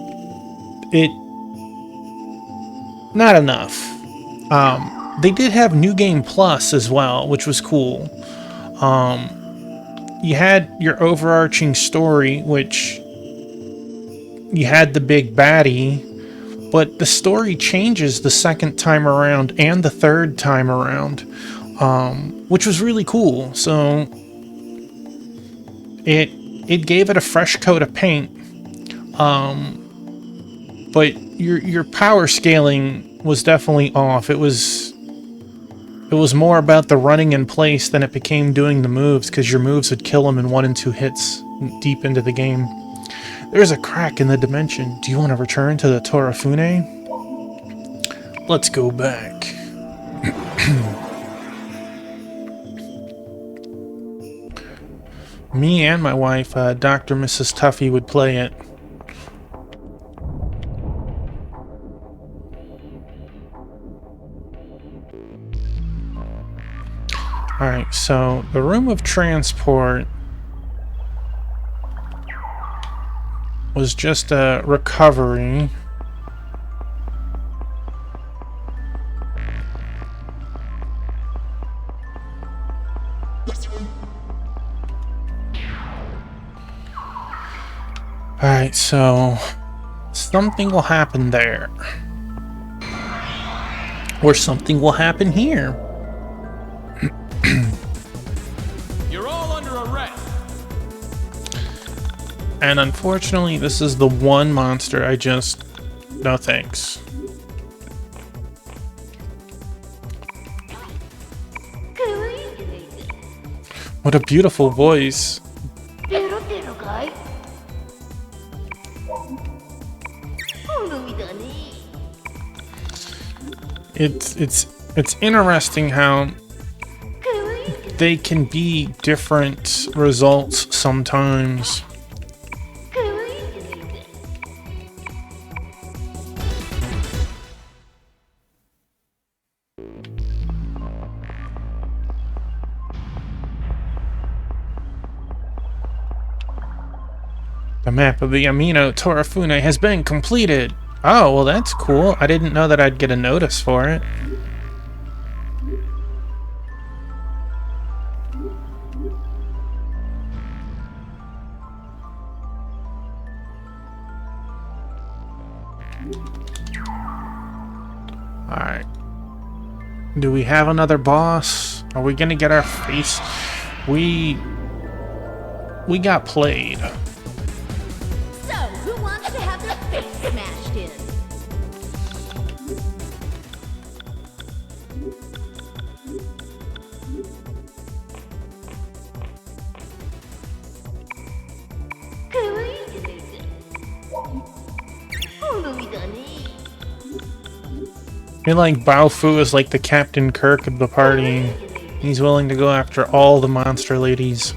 not enough. They did have New Game Plus as well, which was cool. You had your overarching story, which... You had the big baddie, but the story changes the second time around and the third time around, which was really cool. So... It gave it a fresh coat of paint, but your power scaling was definitely off. It was more about the running in place than it became doing the moves, because your moves would kill them in 1 and 2 hits deep into the game. There's a crack in the dimension. Do you want to return to the Torafune? Let's go back. Me and my wife, Dr. Mrs. Tuffy, would play it. Alright, so the room of transport was just a recovery. Alright, so something will happen there. Or something will happen here. You're all under arrest. And unfortunately, this is the one monster I just... No thanks. What a beautiful voice. It's interesting how they can be different results sometimes. The map of the Amino Torafune has been completed. Oh, well that's cool. I didn't know that I'd get a notice for it. Alright. Do we have another boss? Are we gonna get our face? We got played. So, who wants to have their face smashed in? I feel like Baofu is like the Captain Kirk of the party. He's willing to go after all the monster ladies.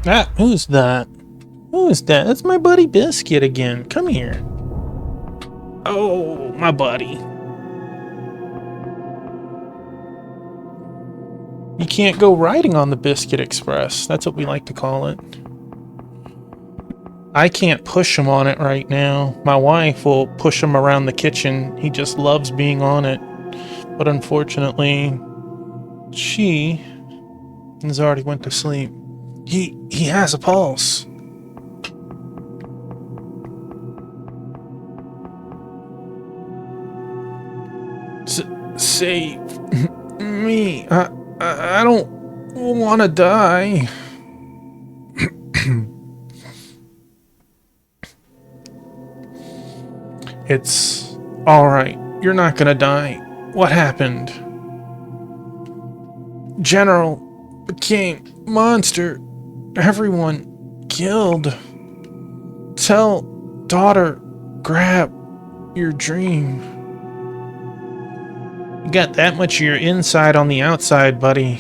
Ah, who's that? Who is that? That's my buddy Biscuit again. Come here. Oh, my buddy. You can't go riding on the Biscuit Express. That's what we like to call it. I can't push him on it right now. My wife will push him around the kitchen. He just loves being on it. But unfortunately, she has already went to sleep. He has a pulse. Save me. I don't want to die. It's all right. You're not gonna die. What happened? General became monster. Everyone killed. Tell daughter, grab your dream. You got that much of your inside on the outside, buddy.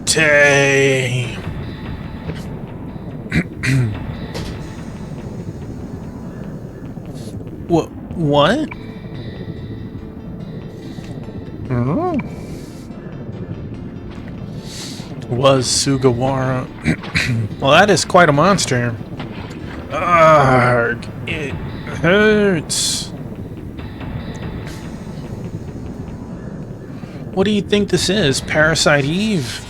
Tay. What? Was Sugawara. Well, that is quite a monster. Arg, it hurts. What do you think this is? Parasite Eve?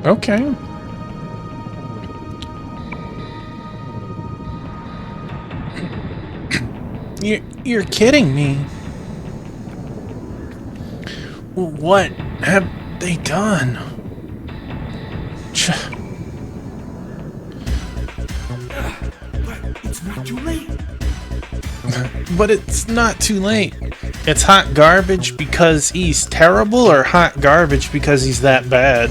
Okay. You're kidding me. What have they done? But it's not too late. But it's not too late. It's hot garbage because he's terrible, or hot garbage because he's that bad?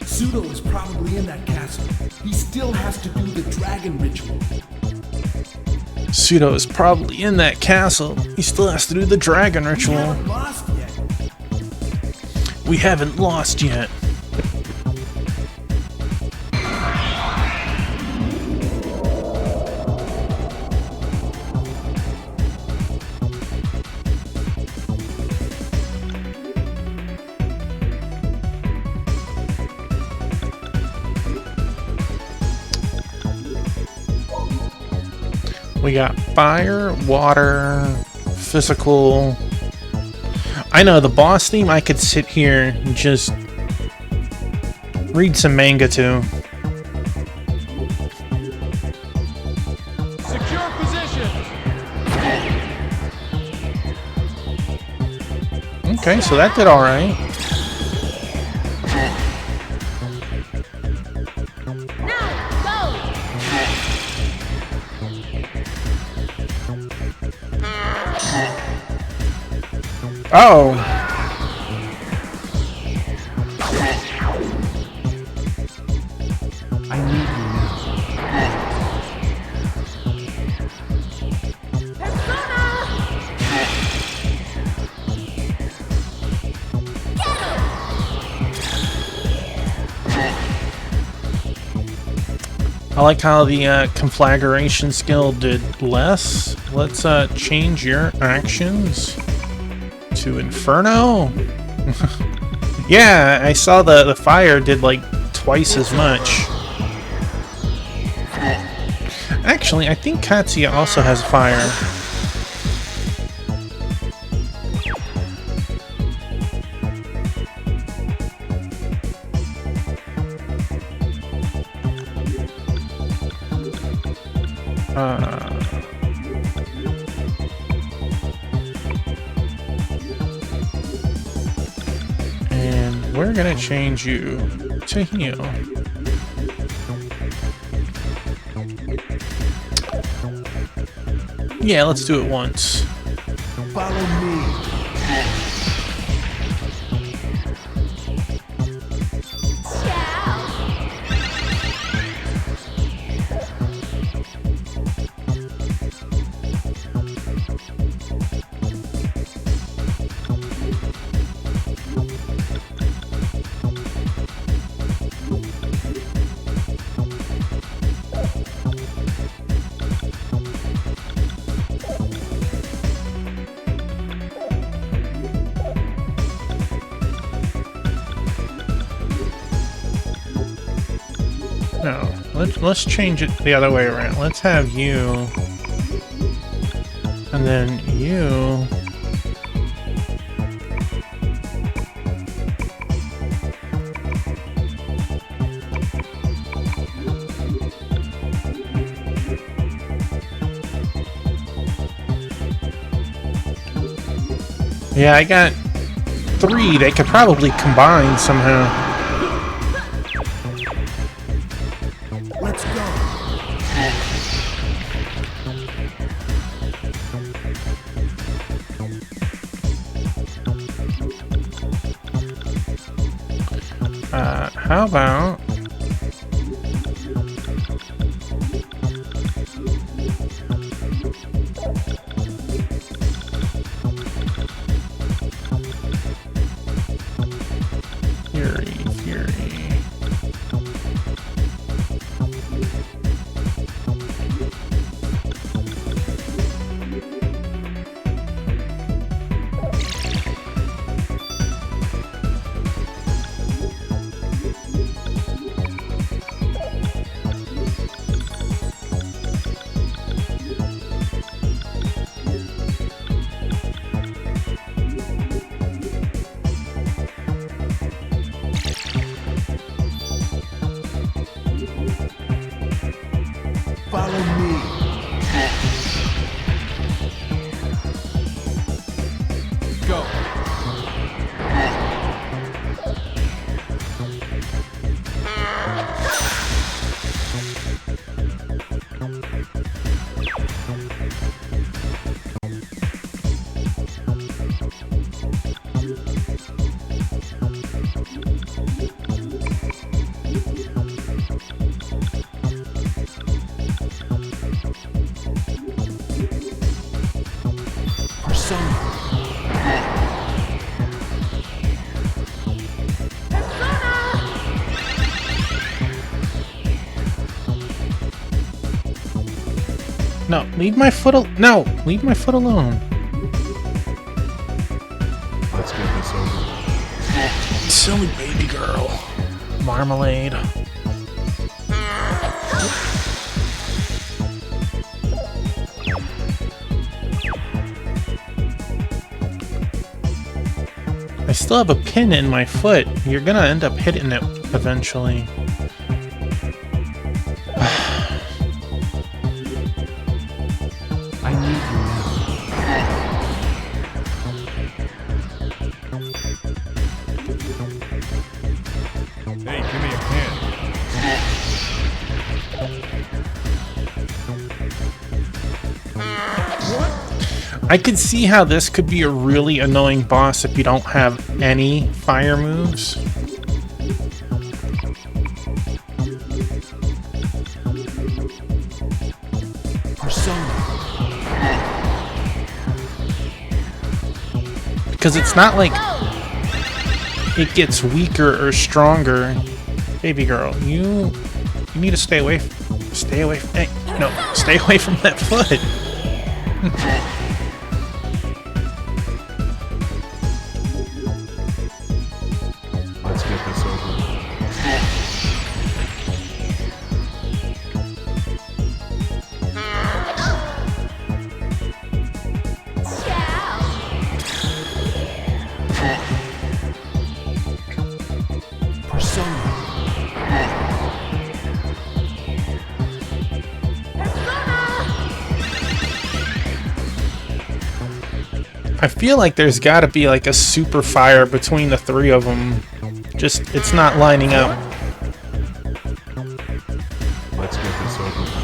Pseudo is probably in that castle. He still has to do the dragon ritual. Pseudo is probably in that castle. He still has to do the dragon We ritual. haven't lost yet. We haven't lost yet. We got fire, water, physical. I know, the boss theme I could sit here and just read some manga to. Secure position. Okay, so that did alright. Oh! I need you now. I like how the conflagration skill did less. Let's change your actions to Inferno. Yeah, I saw the fire did like twice as much. Actually, I think Katsuya also has fire. And we're gonna change you to heal. Yeah, let's do it once. Follow me. No, let's change it the other way around. Let's have you, and then you. Yeah, I got 3. They could probably combine somehow. Let's go. How about Fury. Follow me. Go. No, leave my foot leave my foot alone. Let's get this over with. Silly baby girl. Marmalade. I still have a pin in my foot. You're gonna end up hitting it eventually. I need you now. Hey, give me a hand. I could see how this could be a really annoying boss if you don't have any fire moves. Persona. Because it's not like it gets weaker or stronger. Baby girl, you need to stay away. Stay away. Hey, no, stay away from that foot. Let's get this over with. Persona. I feel like there's got to be like a super fire between the three of them. Just, it's not lining up. Let's get this over with.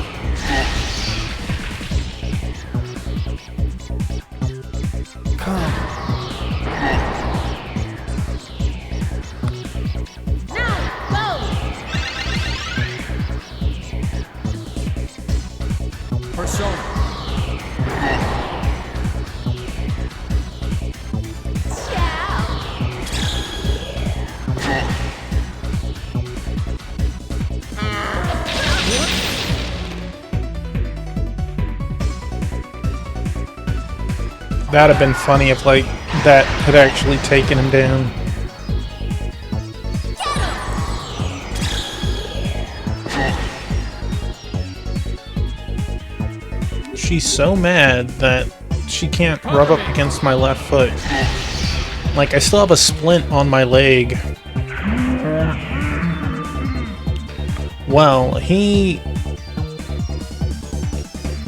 Persona. That'd have been funny if like that had actually taken him down. She's so mad that she can't rub up against my left foot. Like, I still have a splint on my leg. Well, he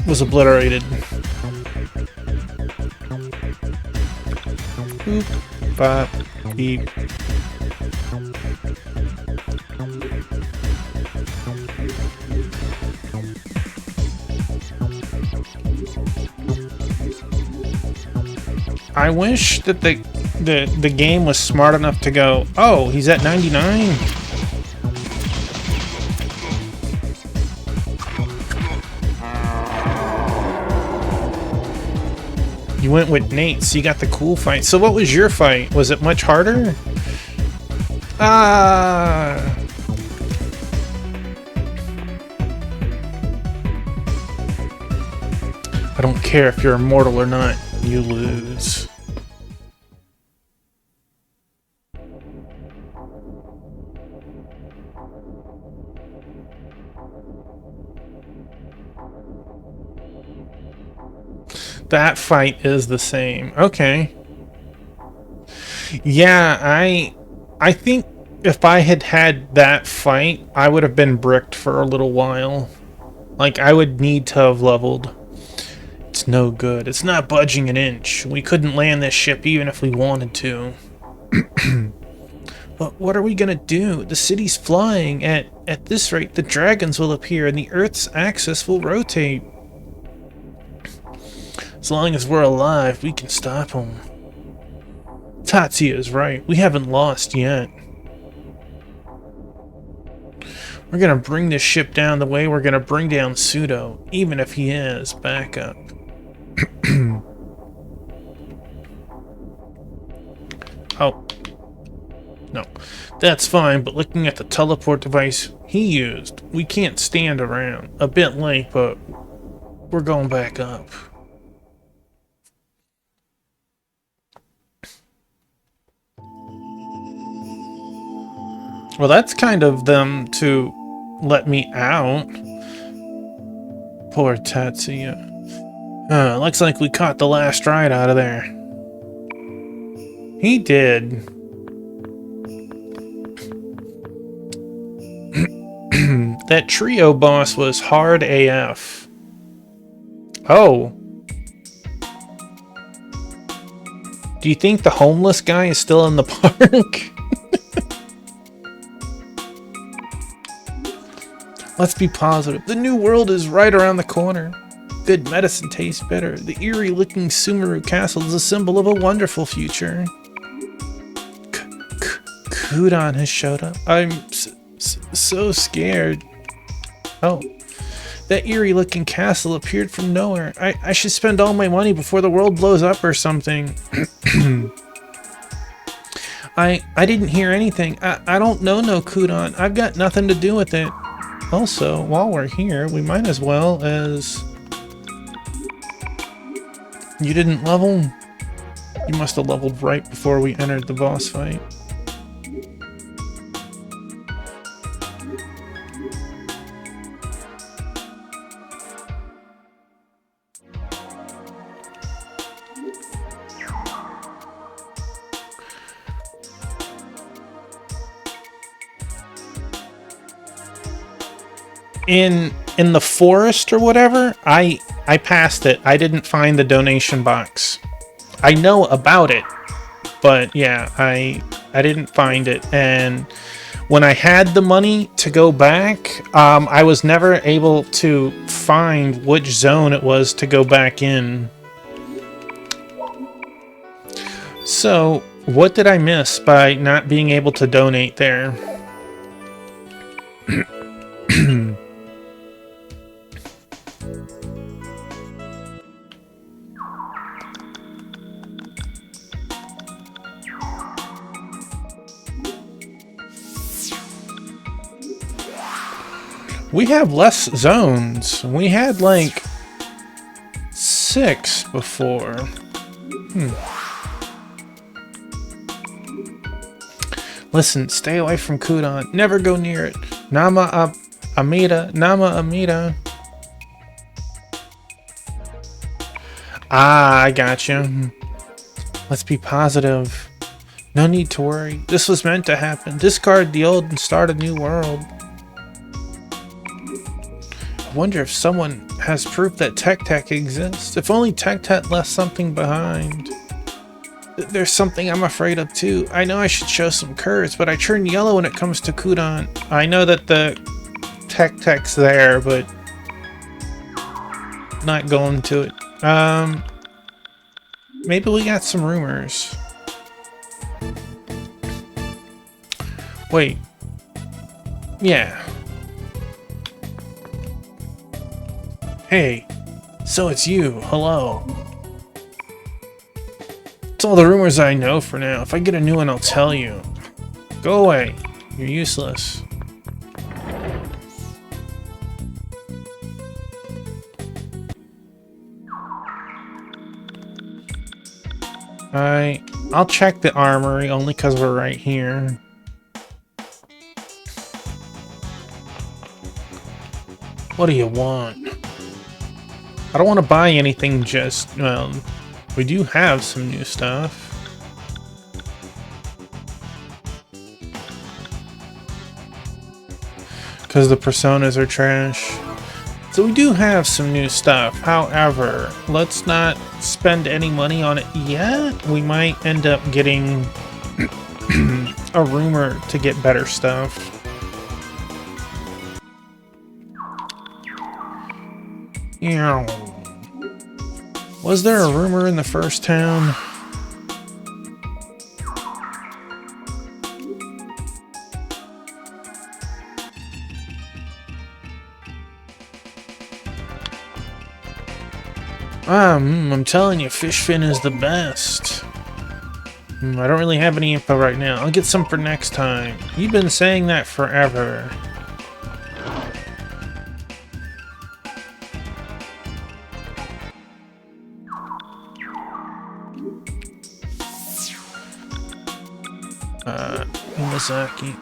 was obliterated. Boop, bop, beep. I wish that the game was smart enough to go, oh, he's at 99? You went with Nate, so you got the cool fight. So what was your fight? Was it much harder? Ah. I don't care if you're immortal or not. You lose. That fight is the same. Okay. Yeah, I think if I had had that fight, I would have been bricked for a little while. Like, I would need to have leveled. It's no good. It's not budging an inch. We couldn't land this ship even if we wanted to. But what are we gonna do? The city's flying. At this rate, the dragons will appear and the Earth's axis will rotate. As long as we're alive, we can stop them. Tatsuya is right. We haven't lost yet. We're gonna bring this ship down the way we're gonna bring down Pseudo, even if he is backup. Oh. No. That's fine, but looking at the teleport device he used, we can't stand around. A bit late, but we're going back up. Well, that's kind of them to let me out. Poor Tatsuya. Looks like we caught the last ride out of there. He did. That trio boss was hard AF. Oh. Do you think the homeless guy is still in the park? Let's be positive. The new world is right around the corner. Good medicine tastes better. The eerie-looking Sumeru Castle is a symbol of a wonderful future. Kudon has showed up. I'm so scared. Oh. That eerie-looking castle appeared from nowhere. I should spend all my money before the world blows up or something. I didn't hear anything. I don't know no Kudon. I've got nothing to do with it. Also, while we're here, we might as well as... You didn't level? You must have leveled right before we entered the boss fight. In the forest or whatever, I passed it. I didn't find the donation box. I know about it, but yeah, I didn't find it. And when I had the money to go back, I was never able to find which zone it was to go back in. So, what did I miss by not being able to donate there? We have less zones. We had like 6 before. Listen, stay away from Kudon. Never go near it. Nama Amida. Ah, I gotcha. Let's be positive. No need to worry. This was meant to happen. Discard the old and start a new world. I wonder if someone has proof that Tech exists. If only Tech left something behind. There's something I'm afraid of too. I know I should show some courage, but I turn yellow when it comes to Kudon. I know that the Tech's there, but not going to it. Maybe we got some rumors. Wait. Yeah. Hey, so it's you. Hello. It's all the rumors I know for now. If I get a new one, I'll tell you. Go away. You're useless. I'll check the armory only because we're right here. What do you want? I don't want to buy anything just, well, we do have some new stuff. Because the personas are trash. So we do have some new stuff. However, let's not spend any money on it yet. We might end up getting a rumor to get better stuff. Yeah. Was there a rumor in the first town? I'm telling you, Fishfin is the best. I don't really have any info right now. I'll get some for next time. You've been saying that forever. Umazaki.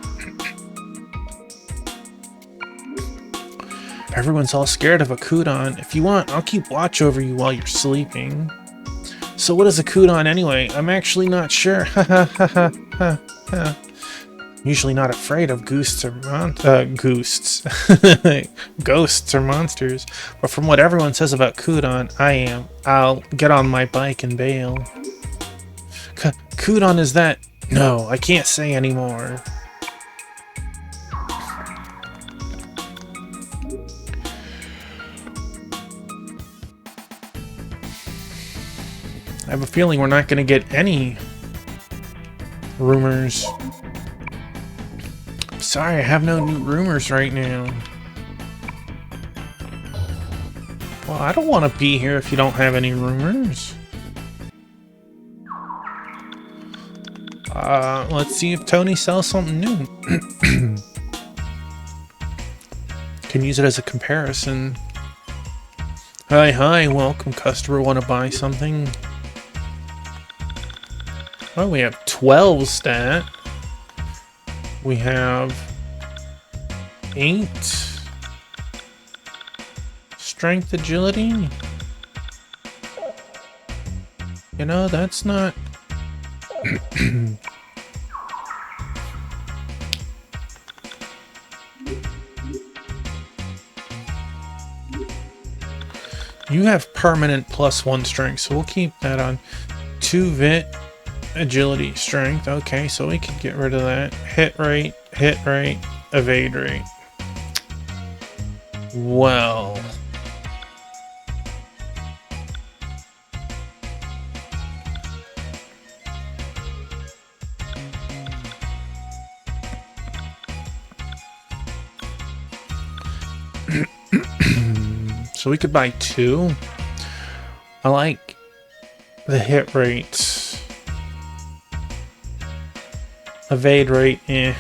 Everyone's all scared of a Kudon. If you want, I'll keep watch over you while you're sleeping. So what is a Kudon anyway? I'm actually not sure. Usually not afraid of ghosts or ghosts or monsters, but from what everyone says about Kudon, I am. I'll get on my bike and bail. Kudon is that? No, I can't say anymore. I have a feeling we're not going to get any rumors. Sorry, I have no new rumors right now. Well, I don't want to be here if you don't have any rumors. Let's see if Tony sells something new. Can use it as a comparison. Hi, welcome customer. Want to buy something? Oh, we have 12 stat. We have 8 strength, agility. You know, that's not... You have permanent +1 strength, so we'll keep that on. 2 vit, agility, strength. Okay, so we can get rid of that. Hit rate, evade rate. Well... So we could buy 2. I like the hit rates. Evade rate, eh.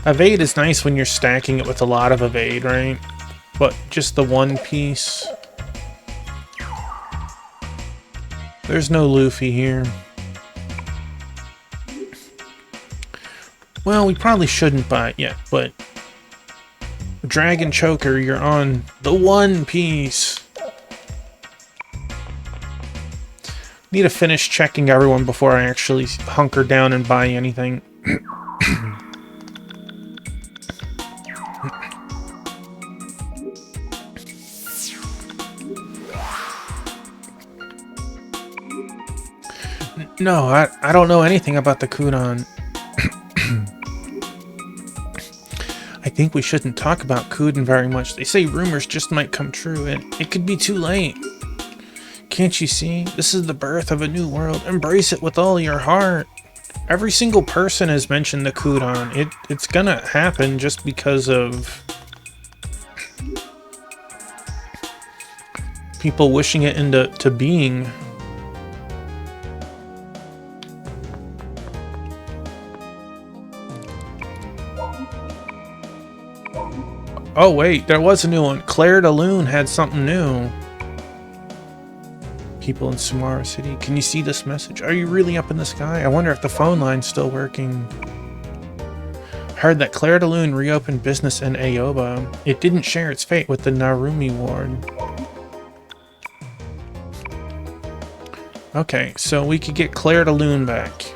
Evade is nice when you're stacking it with a lot of evade, right? But just the one piece. There's no Luffy here. Well, we probably shouldn't buy it yet, but... Dragon Choker, you're on the one piece. Need to finish checking everyone before I actually hunker down and buy anything. No, I don't know anything about the Kudon. I think we shouldn't talk about Kudon very much. They say rumors just might come true, and it could be too late. Can't you see? This is the birth of a new world. Embrace it with all your heart. Every single person has mentioned the Kudon. It's gonna happen just because of people wishing it into being. Oh wait, there was a new one. Claire de Lune had something new. People in Samara City, can you see this message? Are you really up in the sky? I wonder if the phone line's still working. Heard that Claire de Lune reopened business in Aoba. It didn't share its fate with the Narumi Ward. Okay, so we could get Claire de Lune back.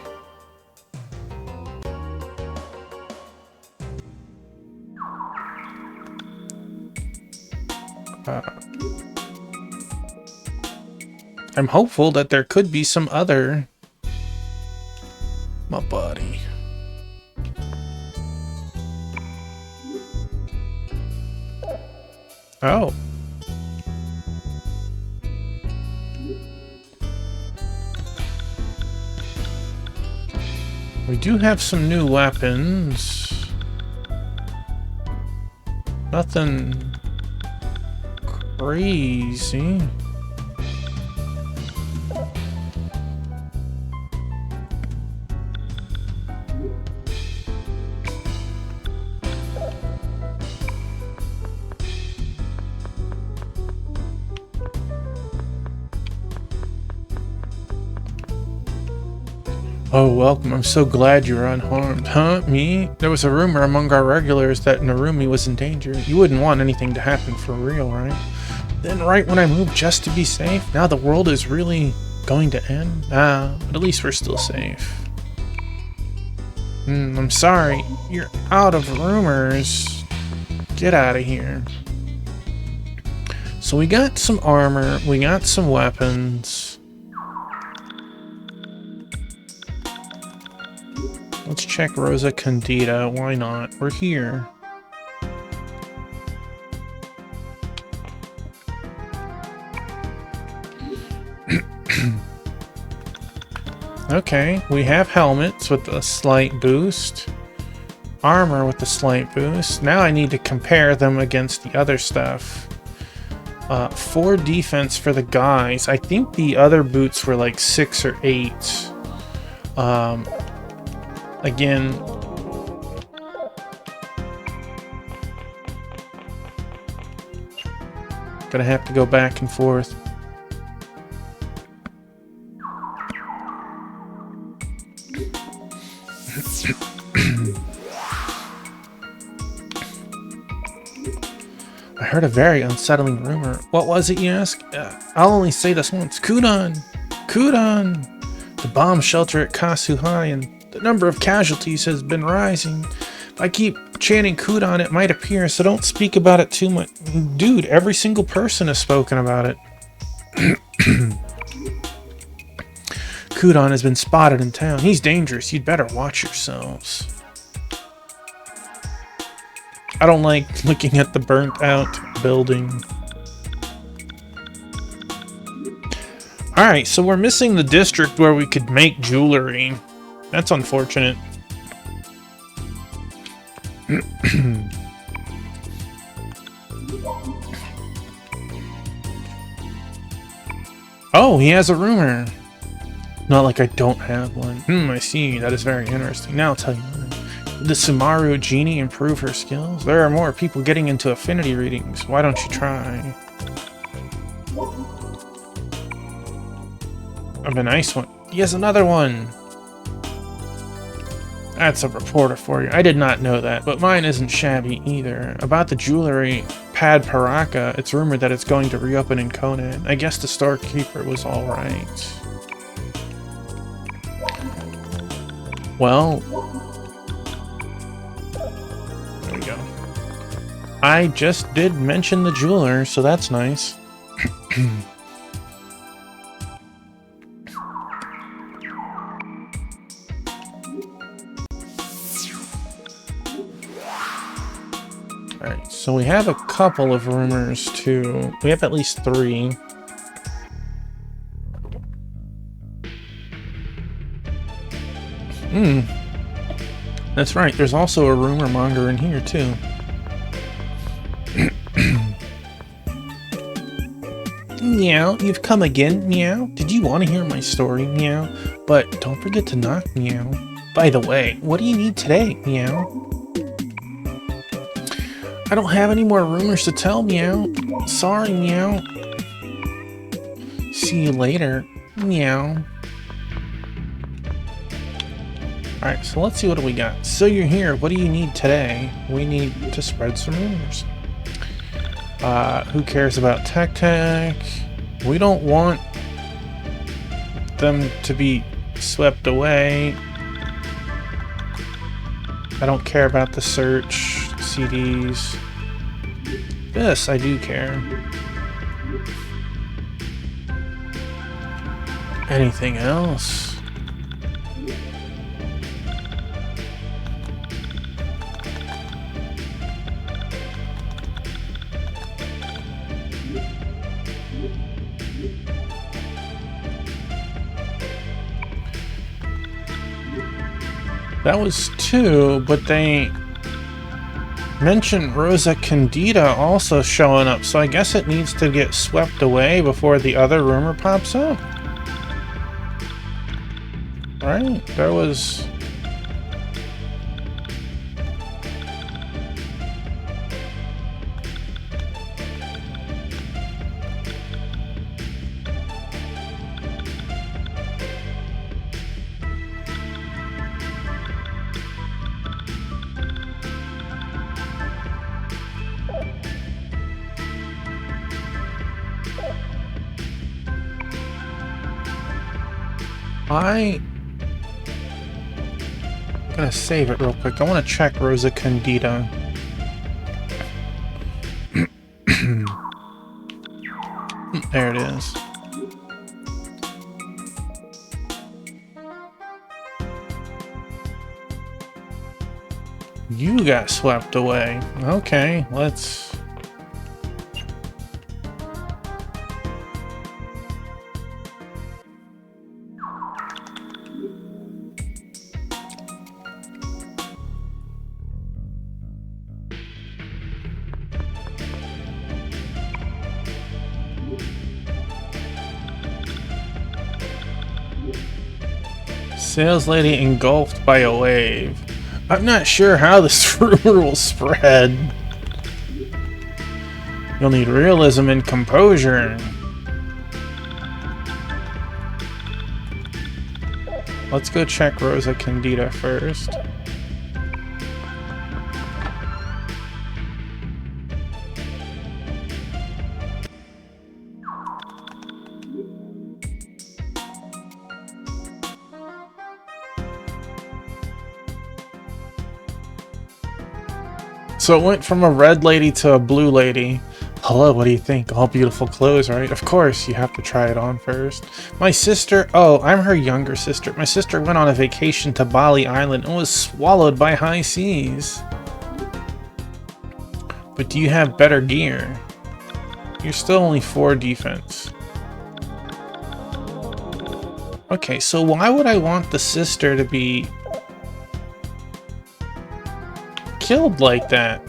I'm hopeful that there could be some other... My body. Oh. We do have some new weapons. Nothing crazy. Oh, welcome. I'm so glad you're unharmed. Huh? Me? There was a rumor among our regulars that Narumi was in danger. You wouldn't want anything to happen for real, right? Then right when I moved just to be safe, now the world is really going to end? But at least we're still safe. I'm sorry, you're out of rumors. Get out of here. So we got some armor, we got some weapons. Let's check Rosa Candida, why not? We're here. Okay, we have helmets with a slight boost. Armor with a slight boost. Now I need to compare them against the other stuff. 4 defense for the guys. I think the other boots were like 6 or 8. Again, gonna have to go back and forth. I heard a very unsettling rumor. What was it, you ask? I'll only say this once. Kudan! Kudan! The bomb shelter at Kasuhai, and the number of casualties has been rising. If I keep chanting Kudan, it might appear, so don't speak about it too much. Dude, every single person has spoken about it. Kudan has been spotted in town. He's dangerous. You'd better watch yourselves. I don't like looking at the burnt out building. Alright, so we're missing the district where we could make jewelry. That's unfortunate. Oh, he has a rumor. Not like I don't have one. I see. That is very interesting. Now I'll tell you more. Did the Sumaru genie improve her skills? There are more people getting into affinity readings. Why don't you try? Of a nice one. He has another one. That's a reporter for you. I did not know that, but mine isn't shabby either. About the jewelry, Pad Paraka, it's rumored that it's going to reopen in Conan. I guess the storekeeper was alright. Well, there we go. I just did mention the jeweler, so that's nice. Alright, so we have a couple of rumors too. We have at least 3. That's right, there's also a rumor monger in here too. Meow, you've come again, Meow. Did you want to hear my story, Meow? But don't forget to knock, Meow. By the way, what do you need today, Meow? I don't have any more rumors to tell, Meow. Sorry, Meow. See you later, Meow. Alright, so let's see what we got. So you're here. What do you need today? We need to spread some rumors. Who cares about Tech? We don't want them to be swept away. I don't care about the search, CDs. This, I do care. Anything else? That was 2, but they mentioned Rosa Candida also showing up, so I guess it needs to get swept away before the other rumor pops up. Right? There was... I'm gonna save it real quick. I want to check Rosa Candida. There it is. You got swept away. Okay, let's... Sales lady engulfed by a wave. I'm not sure how this rumor will spread. You'll need realism and composure. Let's go check Rosa Candida first. So it went from a red lady to a blue lady. Hello, what do you think? All beautiful clothes, right? Of course, you have to try it on first. My sister... Oh, I'm her younger sister. My sister went on a vacation to Bali Island and was swallowed by high seas. But do you have better gear? You're still only 4 defense. Okay, so why would I want the sister to be... killed like that?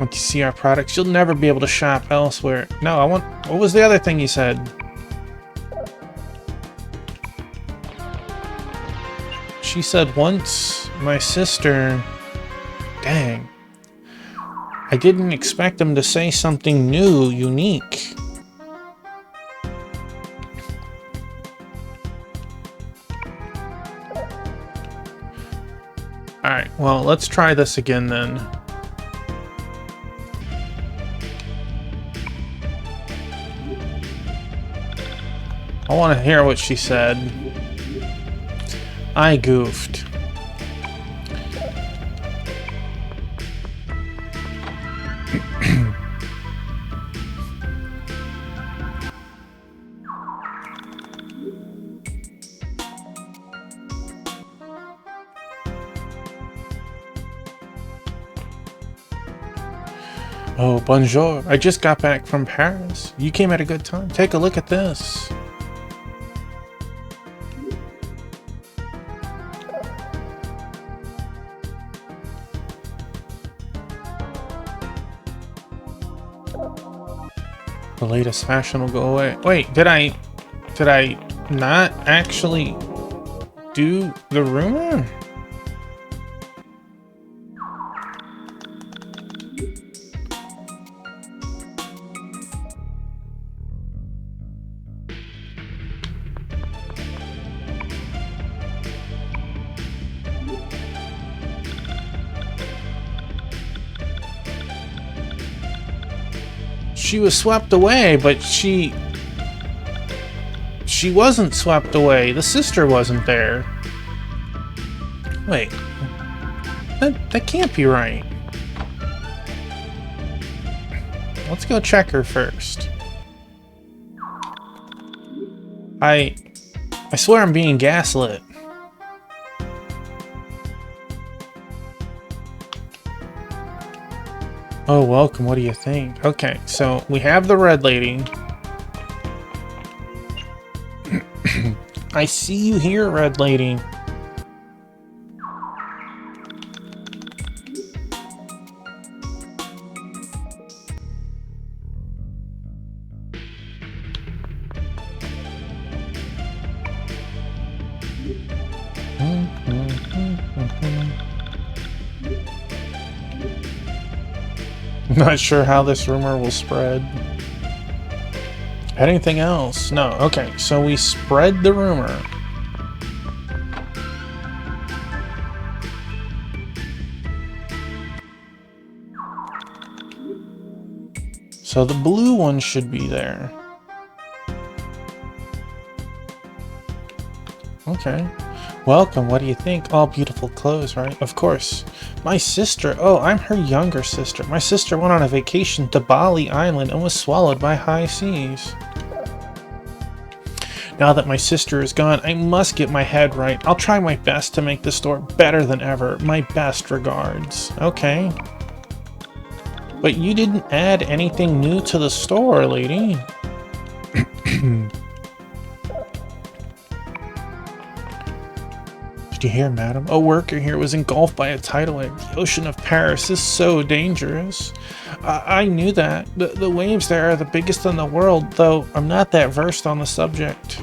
Once you see our products, you'll never be able to shop elsewhere. No, I want... What was the other thing you said? She said once my sister... Dang. I didn't expect them to say something new, unique. Alright, well, let's try this again then. I want to hear what she said. I goofed. Oh, bonjour. I just got back from Paris. You came at a good time. Take a look at this. The latest fashion will go away. Wait, did I not actually do the rumor? She was swept away, but she wasn't swept away. The sister wasn't there. Wait. That can't be right. Let's go check her first. I swear I'm being gaslit. Oh, welcome. What do you think? Okay, so we have the red lady. I see you here, red lady. Not sure how this rumor will spread. Anything else? No. Okay, so we spread the rumor. So the blue one should be there. Okay. Welcome, what do you think? All beautiful clothes, right? Of course. My sister, oh, I'm her younger sister. My sister went on a vacation to Bali Island and was swallowed by high seas. Now that my sister is gone, I must get my head right. I'll try my best to make the store better than ever. My best regards. Okay. But you didn't add anything new to the store, lady. Did you hear, madam? A worker here was engulfed by a tidal wave. The ocean of Paris is so dangerous. I knew that. The waves there are the biggest in the world, though I'm not that versed on the subject.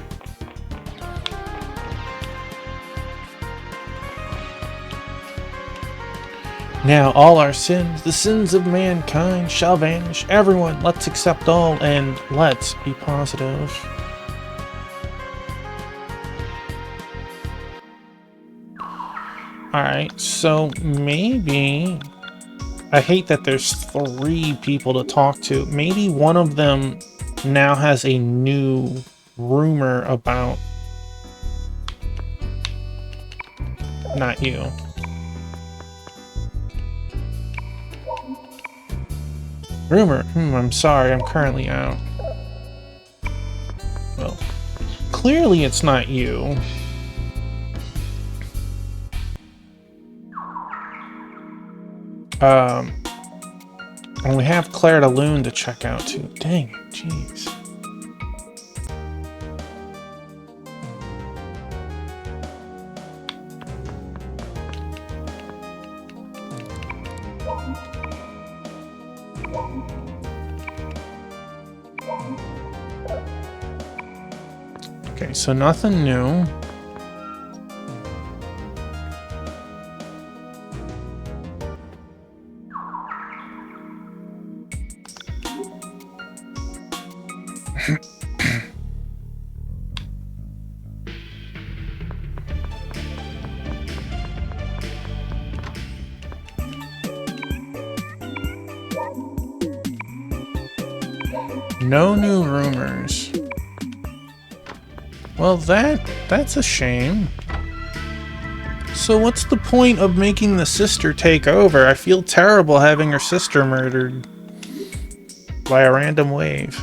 Now all our sins, the sins of mankind, shall vanish. Everyone, let's accept all and let's be positive. Alright, so maybe... I hate that there's 3 people to talk to. Maybe one of them now has a new rumor about... Not you. Rumor? I'm sorry, I'm currently out. Well, clearly it's not you. And we have Claire de Lune to check out too. Dang it, jeez. Okay, so nothing new. No new rumors. Well, that's a shame. So what's the point of making the sister take over? I feel terrible having her sister murdered by a random wave.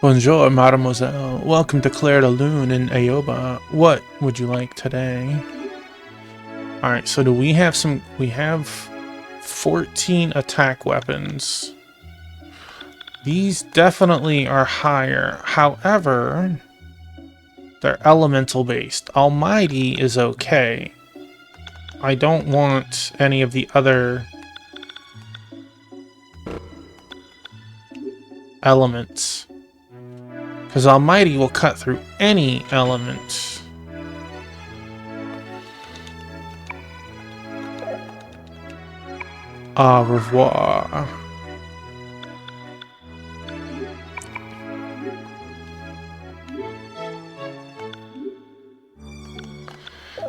Bonjour, mademoiselle. Welcome to Claire de Lune in Aoba. What would you like today? Alright, so do we have some... We have 14 attack weapons. These definitely are higher. However, they're elemental based. Almighty is okay. I don't want any of the other elements. Because Almighty will cut through any element. Au revoir.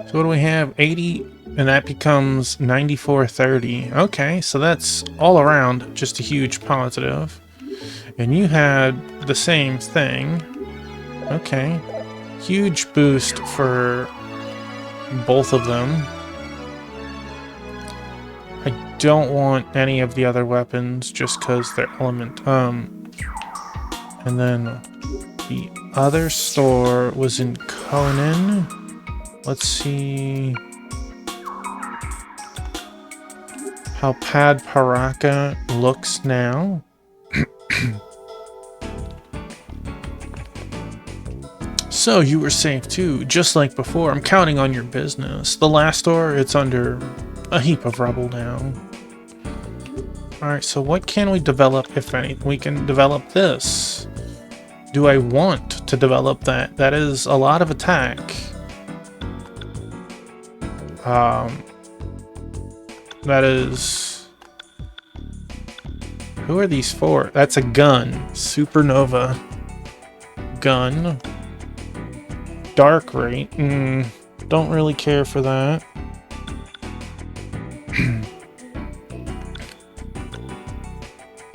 So what do we have? 80, and that becomes 9430. Okay, so that's all around just a huge positive. And you had the same thing. Okay. Huge boost for both of them. I don't want any of the other weapons just because they're element. And then the other store was in Conan. Let's see how Pad Paraka looks now. So you were safe too, just like before. I'm counting on your business. The last store, it's under a heap of rubble now. Alright, so what can we develop, if anything? We can develop this. Do I want to develop that? That is a lot of attack. That is... Who are these for? That's a gun. Supernova. Gun. Dark rate. Don't really care for that.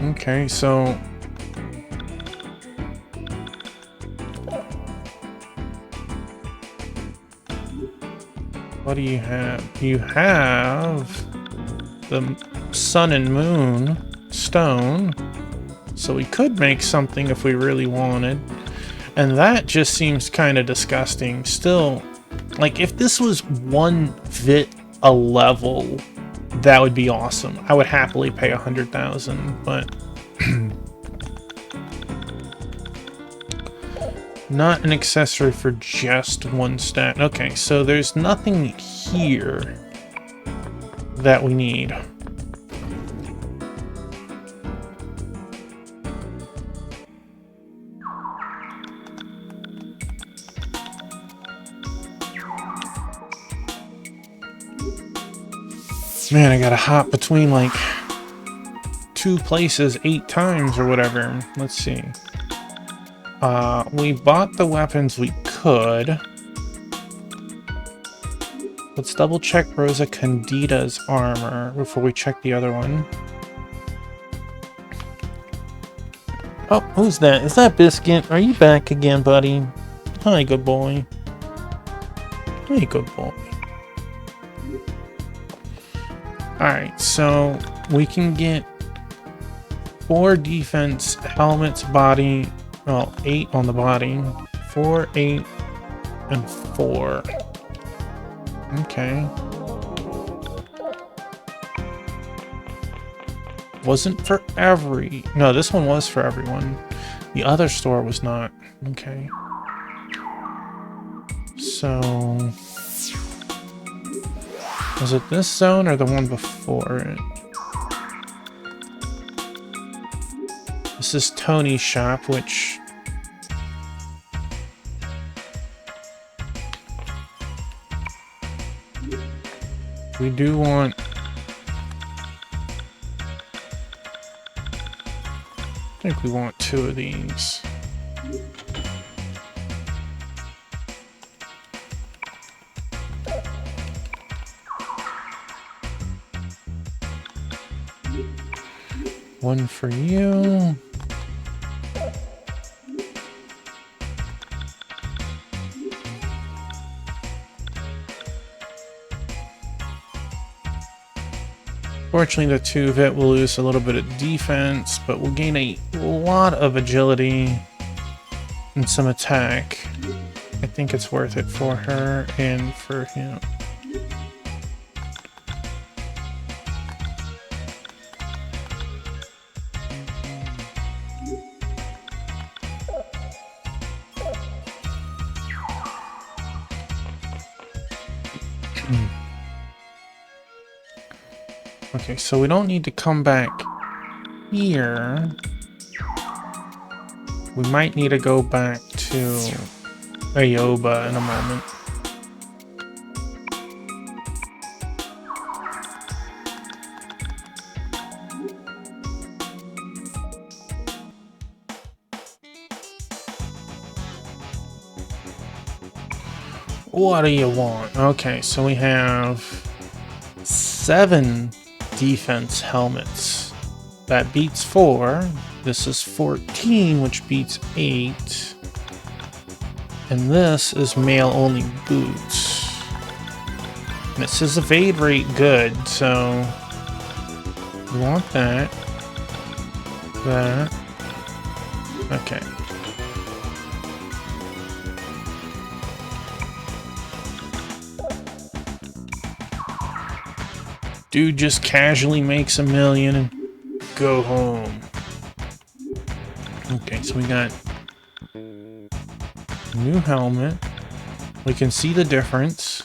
Okay, so what do you have? You have the sun and moon stone, so we could make something if we really wanted, and that just seems kind of disgusting. Still, like, if this was one bit a level, that would be awesome. I would happily pay 100,000, but not an accessory for just one stat. Okay, so there's nothing here that we need. Man, I gotta hop between like 2 places 8 times or whatever. Let's see. We bought the weapons we could. Let's double check Rosa Candida's armor before we check the other one. Oh, who's that? Is that Biscuit? Are you back again, buddy? Hi, good boy. Hey, good boy. Alright, so we can get 4 defense helmets, body, well, 8 on the body, 4, 8, and 4. Okay. Wasn't for every... No, this one was for everyone. The other store was not. Okay. So... was it this zone or the one before it? This is Tony's shop, which... we do want... I think we want 2 of these. One for you. Fortunately, the 2 of it will lose a little bit of defense, but we'll gain a lot of agility and some attack. I think it's worth it for her and for him. Okay, so we don't need to come back here. We might need to go back to Ayoba in a moment. What do you want? Okay, so we have 7 defense helmets. That beats 4. This is 14, which beats 8. And this is male only boots. And it says evade rate good, so we want that. That. Okay. Dude just casually makes $1 million and go home. Okay, so we got new helmet. We can see the difference.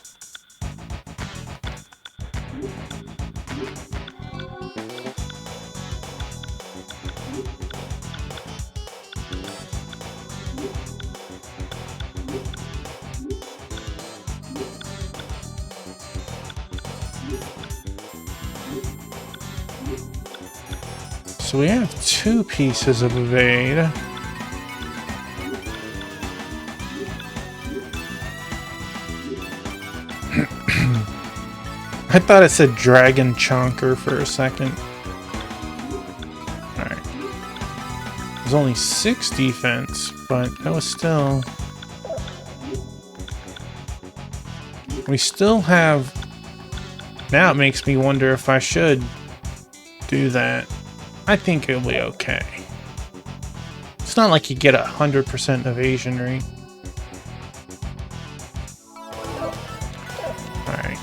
So we have 2 pieces of evade. I thought it said Dragon Chonker for a second. Alright. was only 6 defense, but that was still... We still have... Now it makes me wonder if I should do that. I think it'll be okay. It's not like you get 100% evasion rate. Alright.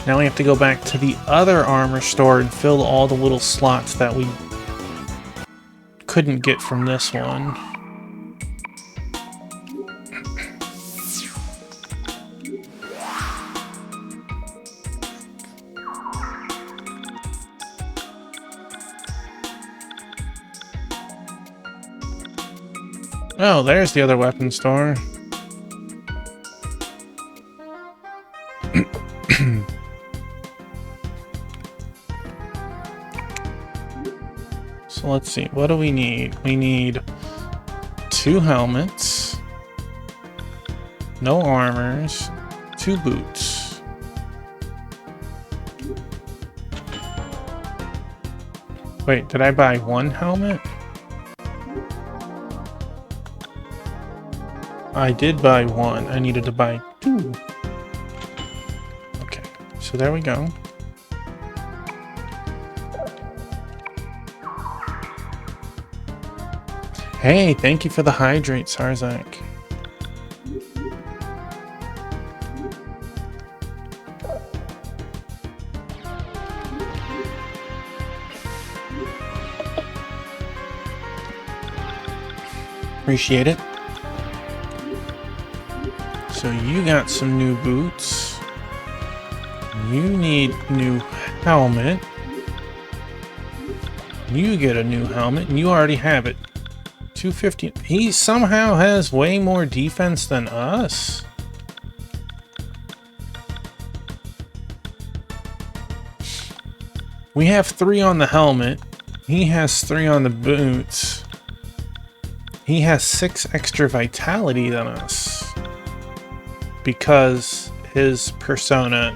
Now we have to go back to the other armor store and fill all the little slots that we couldn't get from this one. Oh, there's the other weapon store. So let's see, what do we need? We need 2 helmets, no armors, 2 boots. Wait, did I buy 1 helmet? I did buy 1. I needed to buy 2. Okay, so there we go. Hey, thank you for the hydrate, Sarzak. Appreciate it. So you got some new boots. You need new helmet. You get a new helmet, and you already have it. 250. He somehow has way more defense than us. We have 3 on the helmet. He has 3 on the boots. He has 6 extra vitality than us. Because his persona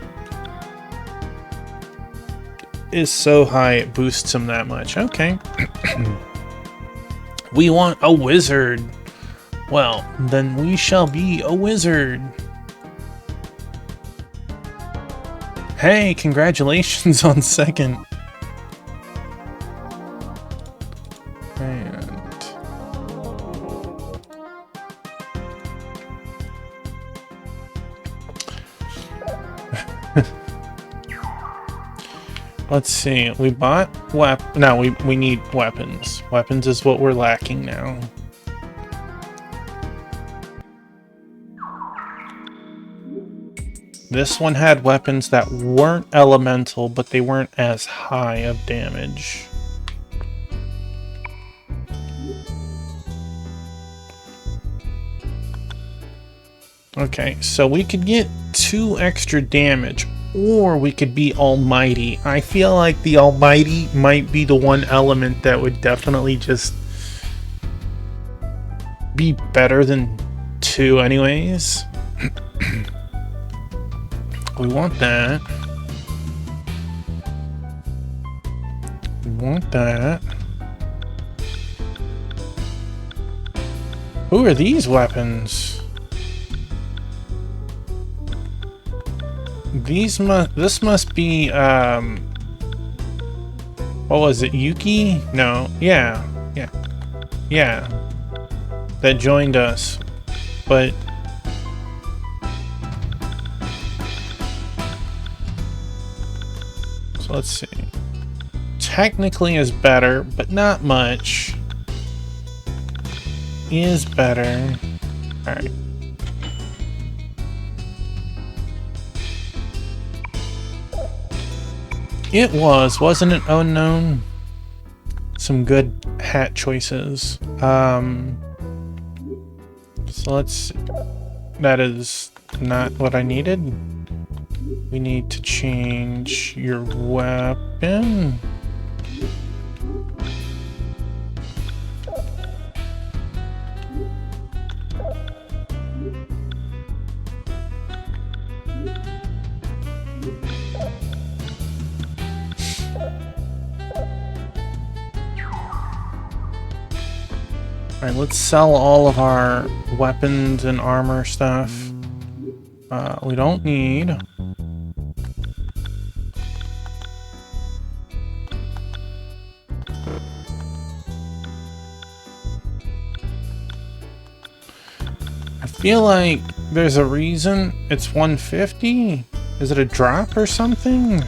is so high it boosts him that much. Okay. We want a wizard. Well, then we shall be a wizard. Hey, congratulations on 2nd. And let's see, we bought no, we need weapons. Weapons is what we're lacking now. This one had weapons that weren't elemental, but they weren't as high of damage. Okay, so we could get 2 extra damage, or we could be almighty. I feel like the almighty might be the one element that would definitely just be better than 2 anyways. We want that. We want that. Who are these weapons? This must be, what was it, Yuki? No, yeah. That joined us, but... So let's see. Technically is better, but not much. Is better. Alright. It wasn't it, unknown? Some good hat choices. So let's see. That is not what I needed. We need to change your weapon. Alright, let's sell all of our weapons and armor stuff. We don't need. I feel like there's a reason it's 150. Is it a drop or something?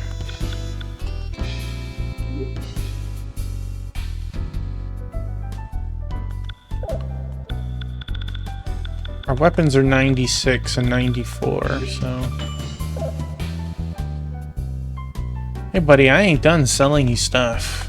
Our weapons are 96 and 94, so... Hey buddy, I ain't done selling you stuff.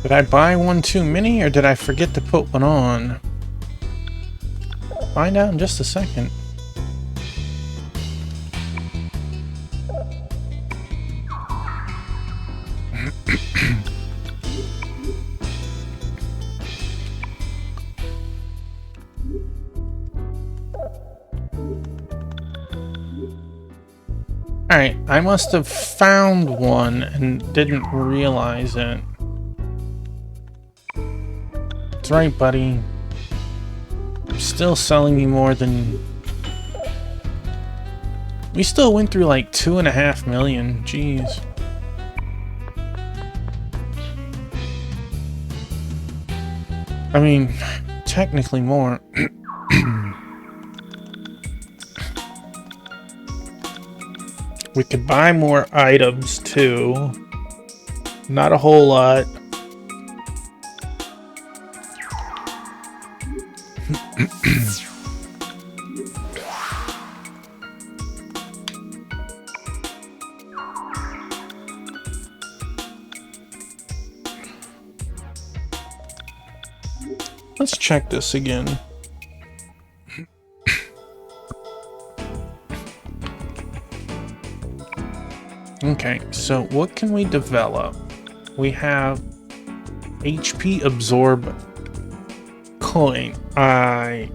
Did I buy one too many, or did I forget to put one on? Find out in just a second. Alright, I must have found one and didn't realize it. That's right, buddy. I'm still selling you more than... We still went through like 2.5 million. Jeez. I mean, technically more. We could buy more items too. Not a whole lot. Let's check this again. Okay, so what can we develop? We have HP absorb coin. I'm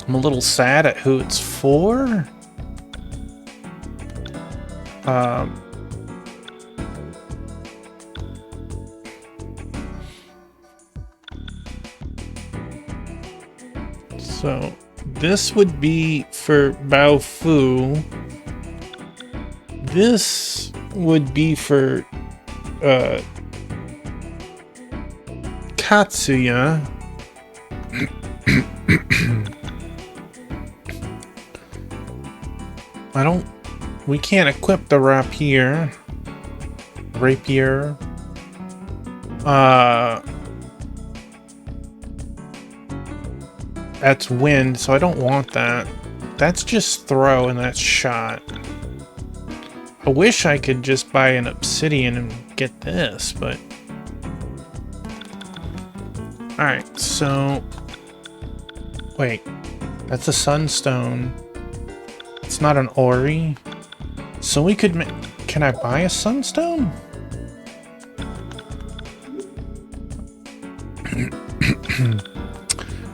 a little sad at who it's for. So this would be for Baofu. This would be for Katsuya. We can't equip the rapier. That's wind, so I don't want that. That's just throw and that's shot. I wish I could just buy an obsidian and get this, but... Alright, so... Wait. That's a sunstone. It's not an ori. So we could make... Can I buy a sunstone?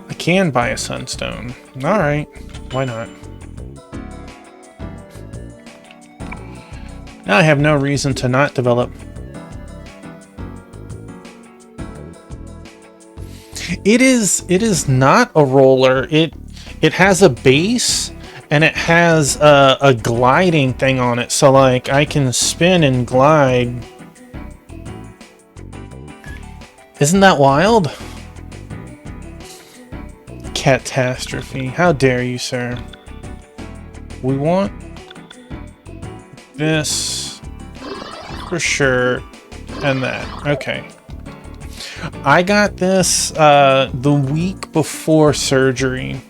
I can buy a sunstone. Alright. Why not? Now I have no reason to not develop. It is not a roller. It has a base and it has a gliding thing on it. So like I can spin and glide. Isn't that wild? Catastrophe. How dare you, sir? We want this for sure, and that. Okay. I got this the week before surgery.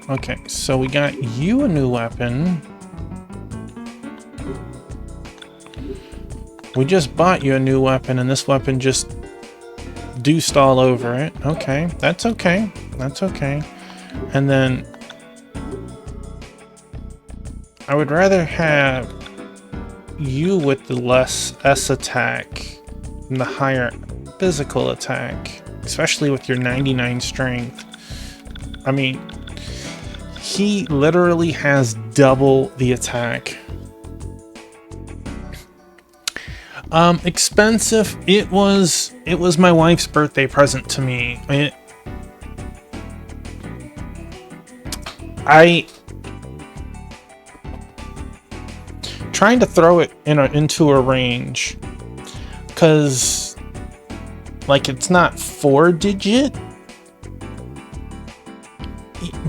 Okay, so we got you a new weapon. We just bought you a new weapon, and this weapon just deuced all over it. Okay, that's okay. That's okay. And then I would rather have you with the less S attack and the higher physical attack, especially with your 99 strength. I mean, he literally has double the attack. Expensive. It was my wife's birthday present to me. I trying to throw it into a range, because like it's not 4-digit.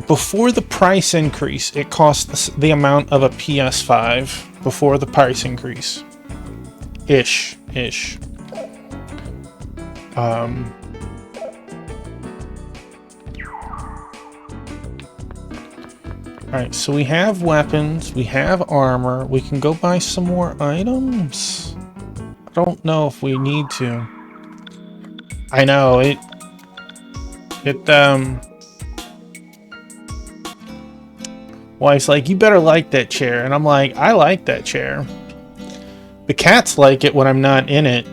Before the price increase, it cost the amount of a PS5 before the price increase. Ish. Alright, so we have weapons, we have armor, we can go buy some more items. I don't know if we need to. I know, wife's like, you better like that chair, and I'm like, I like that chair. The cats like it when I'm not in it.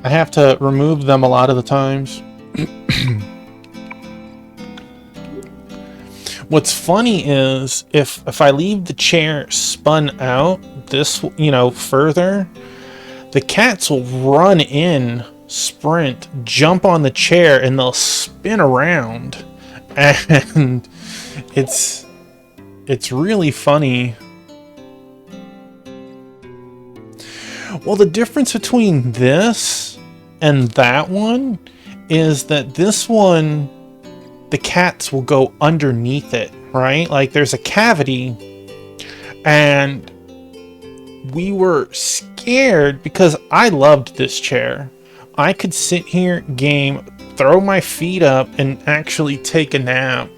I have to remove them a lot of the times. What's funny is if I leave the chair spun out this, further, the cats will run in, sprint, jump on the chair, and they'll spin around. And it's really funny. Well, the difference between this and that one is that this one, the cats will go underneath it, right? Like there's a cavity, and we were scared because I loved this chair. I could sit here, game, throw my feet up, and actually take a nap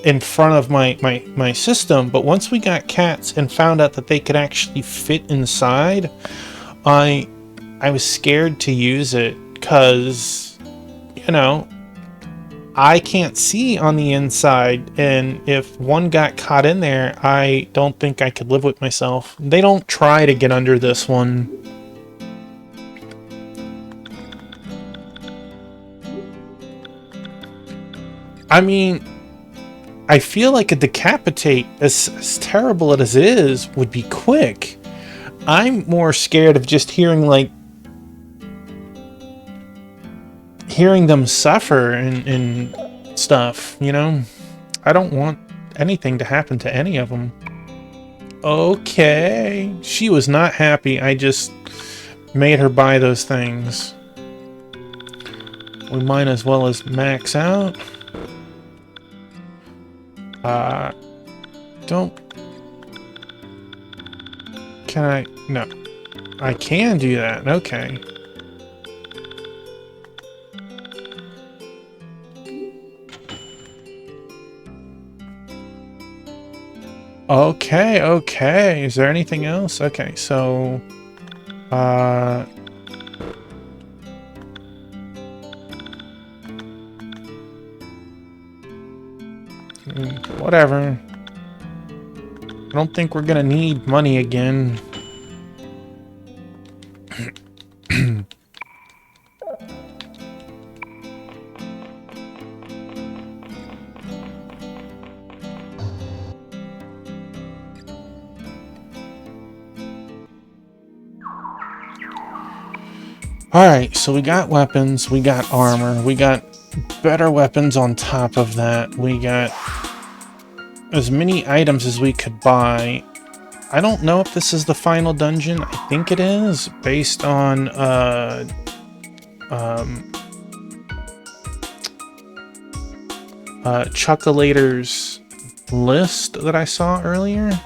in front of my system. But once we got cats and found out that they could actually fit inside, I was scared to use it because, I can't see on the inside, and if one got caught in there, I don't think I could live with myself. They don't try to get under this one. I mean, I feel like a decapitate, as terrible as it is, would be quick. I'm more scared of just hearing them suffer and stuff, I don't want anything to happen to any of them. Okay, she was not happy. I just made her buy those things. We might as well as max out. Can I? No. I can do that. Okay. Okay. Is there anything else? Okay, so... whatever. I don't think we're gonna need money again. Alright, so we got weapons, we got armor, we got better weapons on top of that, we got as many items as we could buy. I don't know if this is the final dungeon. I think it is, based on Chuckulator's list that I saw earlier.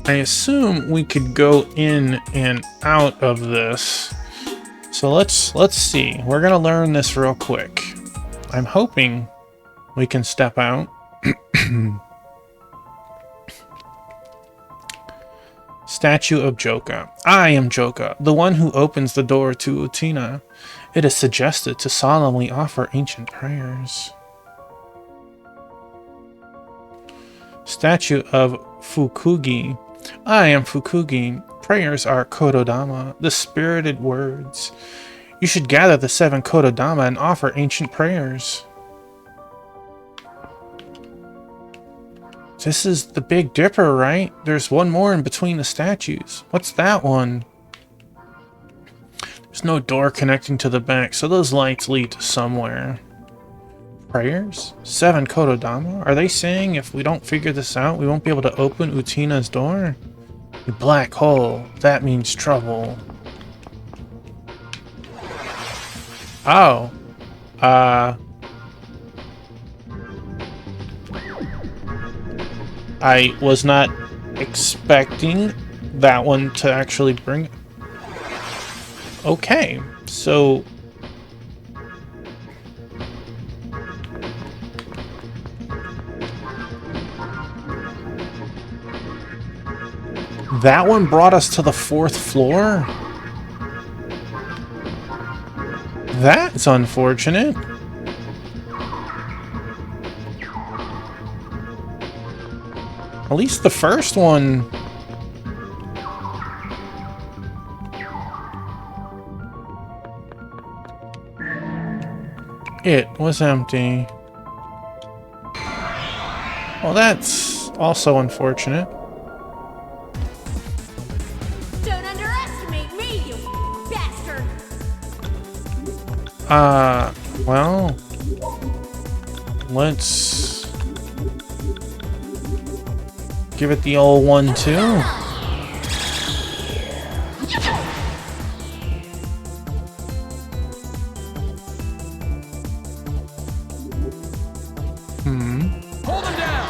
I assume we could go in and out of this. So let's see. We're gonna learn this real quick. I'm hoping we can step out. Statue of Joka. I am Joka, the one who opens the door to Utena. It is suggested to solemnly offer ancient prayers. Statue of Fukugi. I am Fukugi. Prayers are Kododama, the spirited words. You should gather the 7 Kododama and offer ancient prayers. This is the Big Dipper, right? There's one more in between the statues. What's that one? There's no door connecting to the back, so those lights lead to somewhere. Prayers? 7 Kododama? Are they saying if we don't figure this out, we won't be able to open Utena's door? A black hole. That means trouble. Oh. I was not expecting that one to actually bring... Okay, so... That one brought us to the 4th floor? That's unfortunate. At least the first one... It was empty. Well, that's also unfortunate. Don't underestimate me, you bastard! Well... Let's... give it the old 1-2. Hold him down!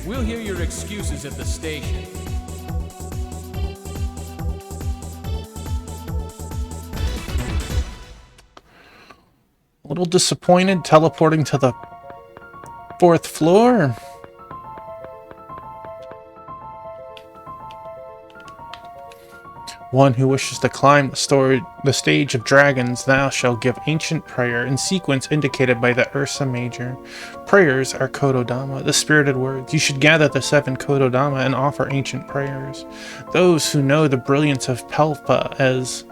We'll hear your excuses at the station. A little disappointed teleporting to the 4th floor. One who wishes to climb the stage of dragons, thou shalt give ancient prayer in sequence indicated by the Ursa Major. Prayers are Kododama, the spirited words. You should gather the 7 Kododama and offer ancient prayers. Those who know the brilliance of Pelpa as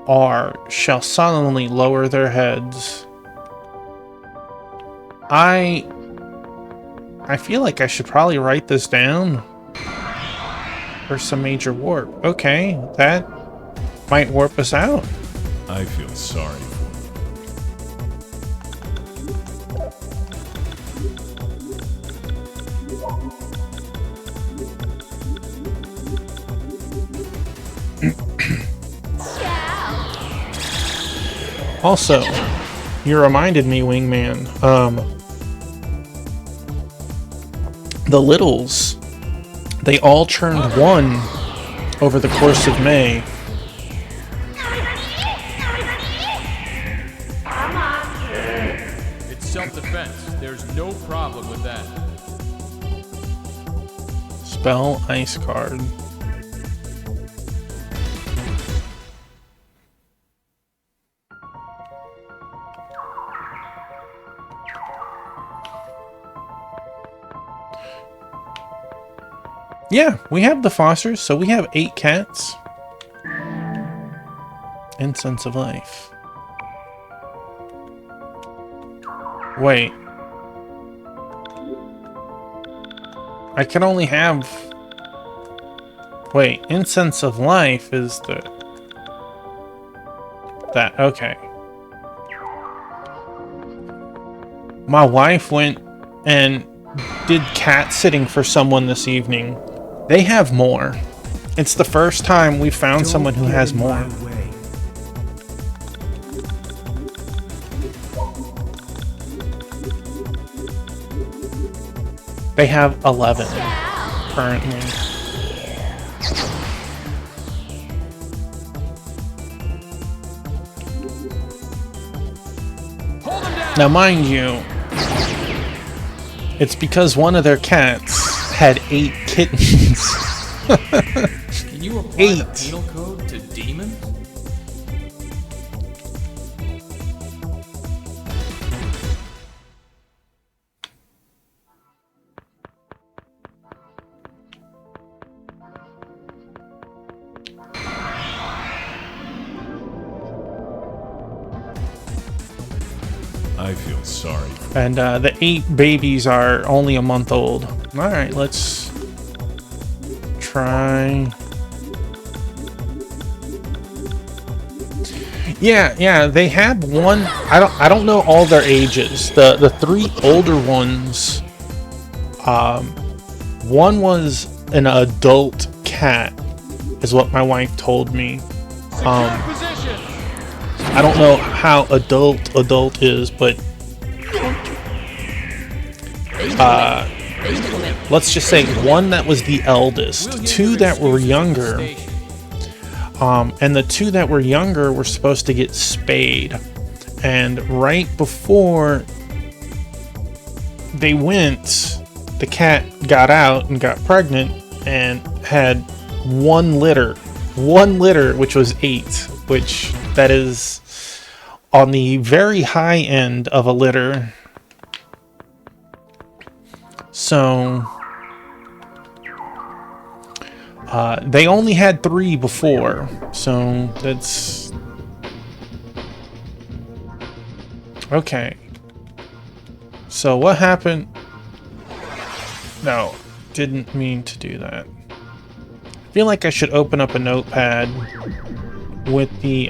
are shall solemnly lower their heads. I feel like I should probably write this down. Ursa Major warp. Okay, that might warp us out. I feel sorry for Also, you reminded me, Wingman, the Littles, they all turned 1 over the course of May. It's self-defense. There's no problem with that. Spell Ice Card. Yeah, we have the Fosters, so we have 8 cats. Incense of Life. Wait. I can only have... Wait, Incense of Life is the... That, okay. My wife went and did cat sitting for someone this evening. They have more. It's the first time we've found someone who has more. They have 11 currently. Hold him down. Now, mind you, it's because one of their cats had 8 kittens. Can you apply the 8. penal code to demons? I feel sorry. And the 8 babies are only a month old. Alright, let's try. Yeah, they had one. I don't know all their ages. The 3 older ones, one was an adult cat, is what my wife told me. Secure position. I don't know how adult is, but let's just say one that was the eldest, 2 that were younger, Station. and the 2 that were younger were supposed to get spayed. And right before they went, the cat got out and got pregnant and had 1 litter, which was 8, which that is on the very high end of a litter. So they only had 3 before, so that's okay. So what happened? No, didn't mean to do that. I feel like I should open up a notepad with the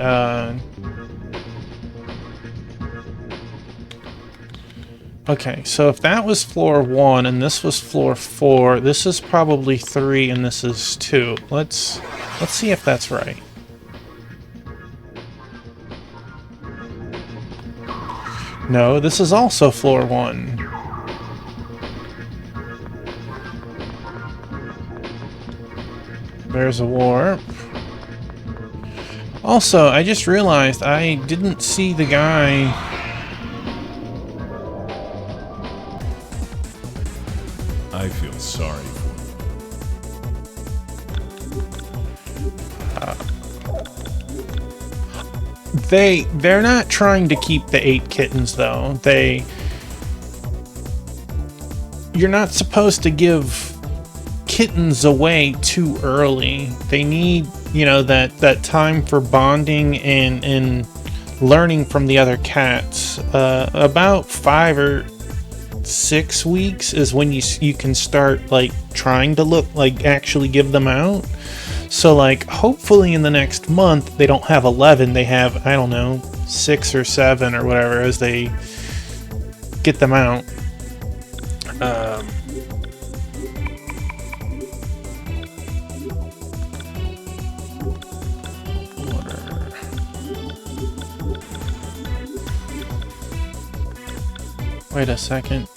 okay, so if that was floor 1 and this was floor 4, this is probably 3 and this is 2. Let's see if that's right. No, this is also floor 1. There's a warp. Also, I just realized I didn't see the guy. I feel sorry for They're not trying to keep the 8 kittens though. You're not supposed to give kittens away too early. They need, that time for bonding and learning from the other cats. About 5 or 6 weeks is when you can start trying to actually give them out. So hopefully in the next month they don't have 11, they have, I don't know, 6 or 7 or whatever as they get them out. Wait a second.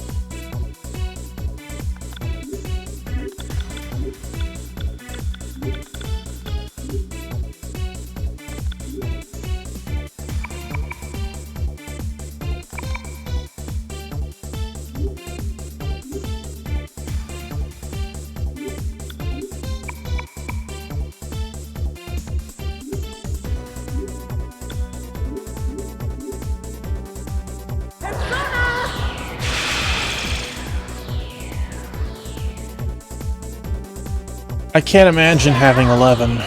I can't imagine having 11.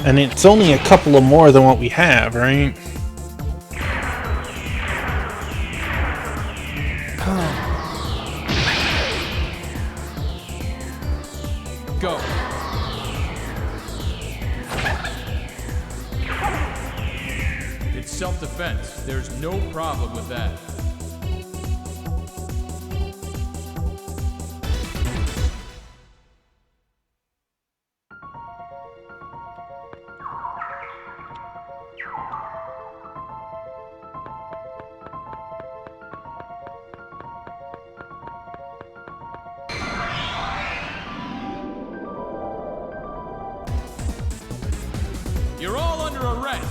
And it's only a couple of more than what we have, right? Go. It's self-defense. There's no problem with that. You're all under arrest.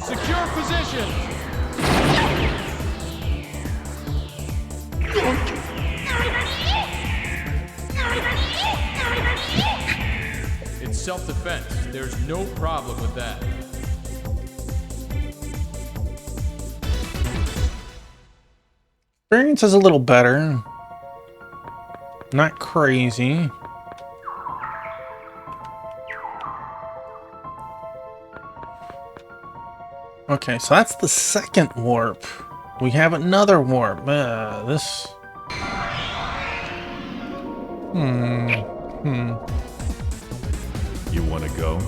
Secure position. It's self-defense. There's no problem with that. Experience is a little better. Not crazy. Okay, so that's the second warp. We have another warp. This... You want to go?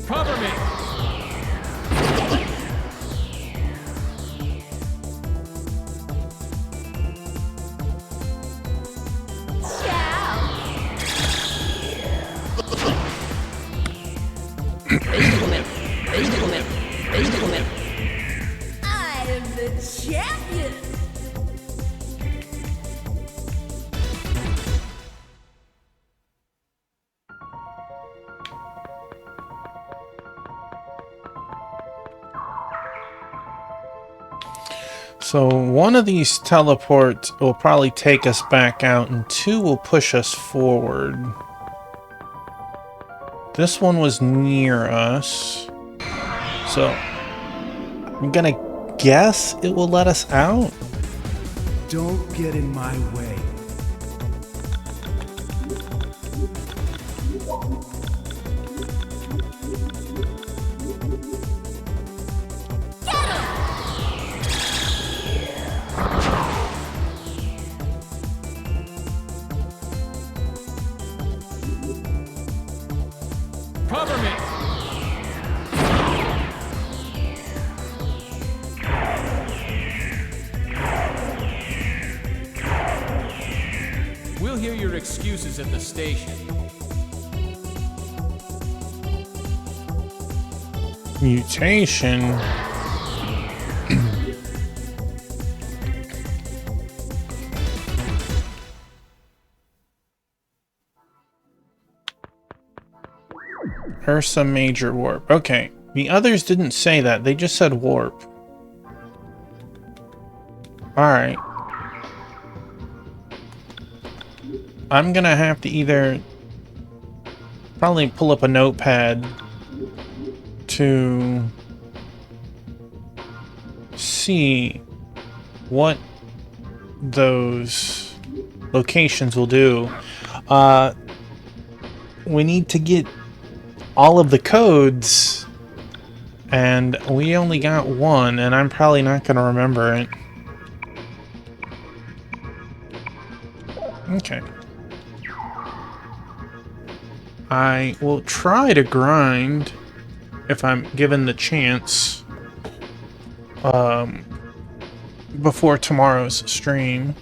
Cover me. I'm the champion! So one of these teleports will probably take us back out, and two will push us forward. This one was near us, so I'm gonna guess it will let us out. Don't get in my way. Cover me. We'll hear your excuses at the station. Mutation. Ursa Major Warp. Okay. The others didn't say that. They just said warp. Alright. I'm gonna have to either probably pull up a notepad to see what those locations will do. We need to get all of the codes, and we only got one, and I'm probably not going to remember it. Okay. I will try to grind if I'm given the chance before tomorrow's stream.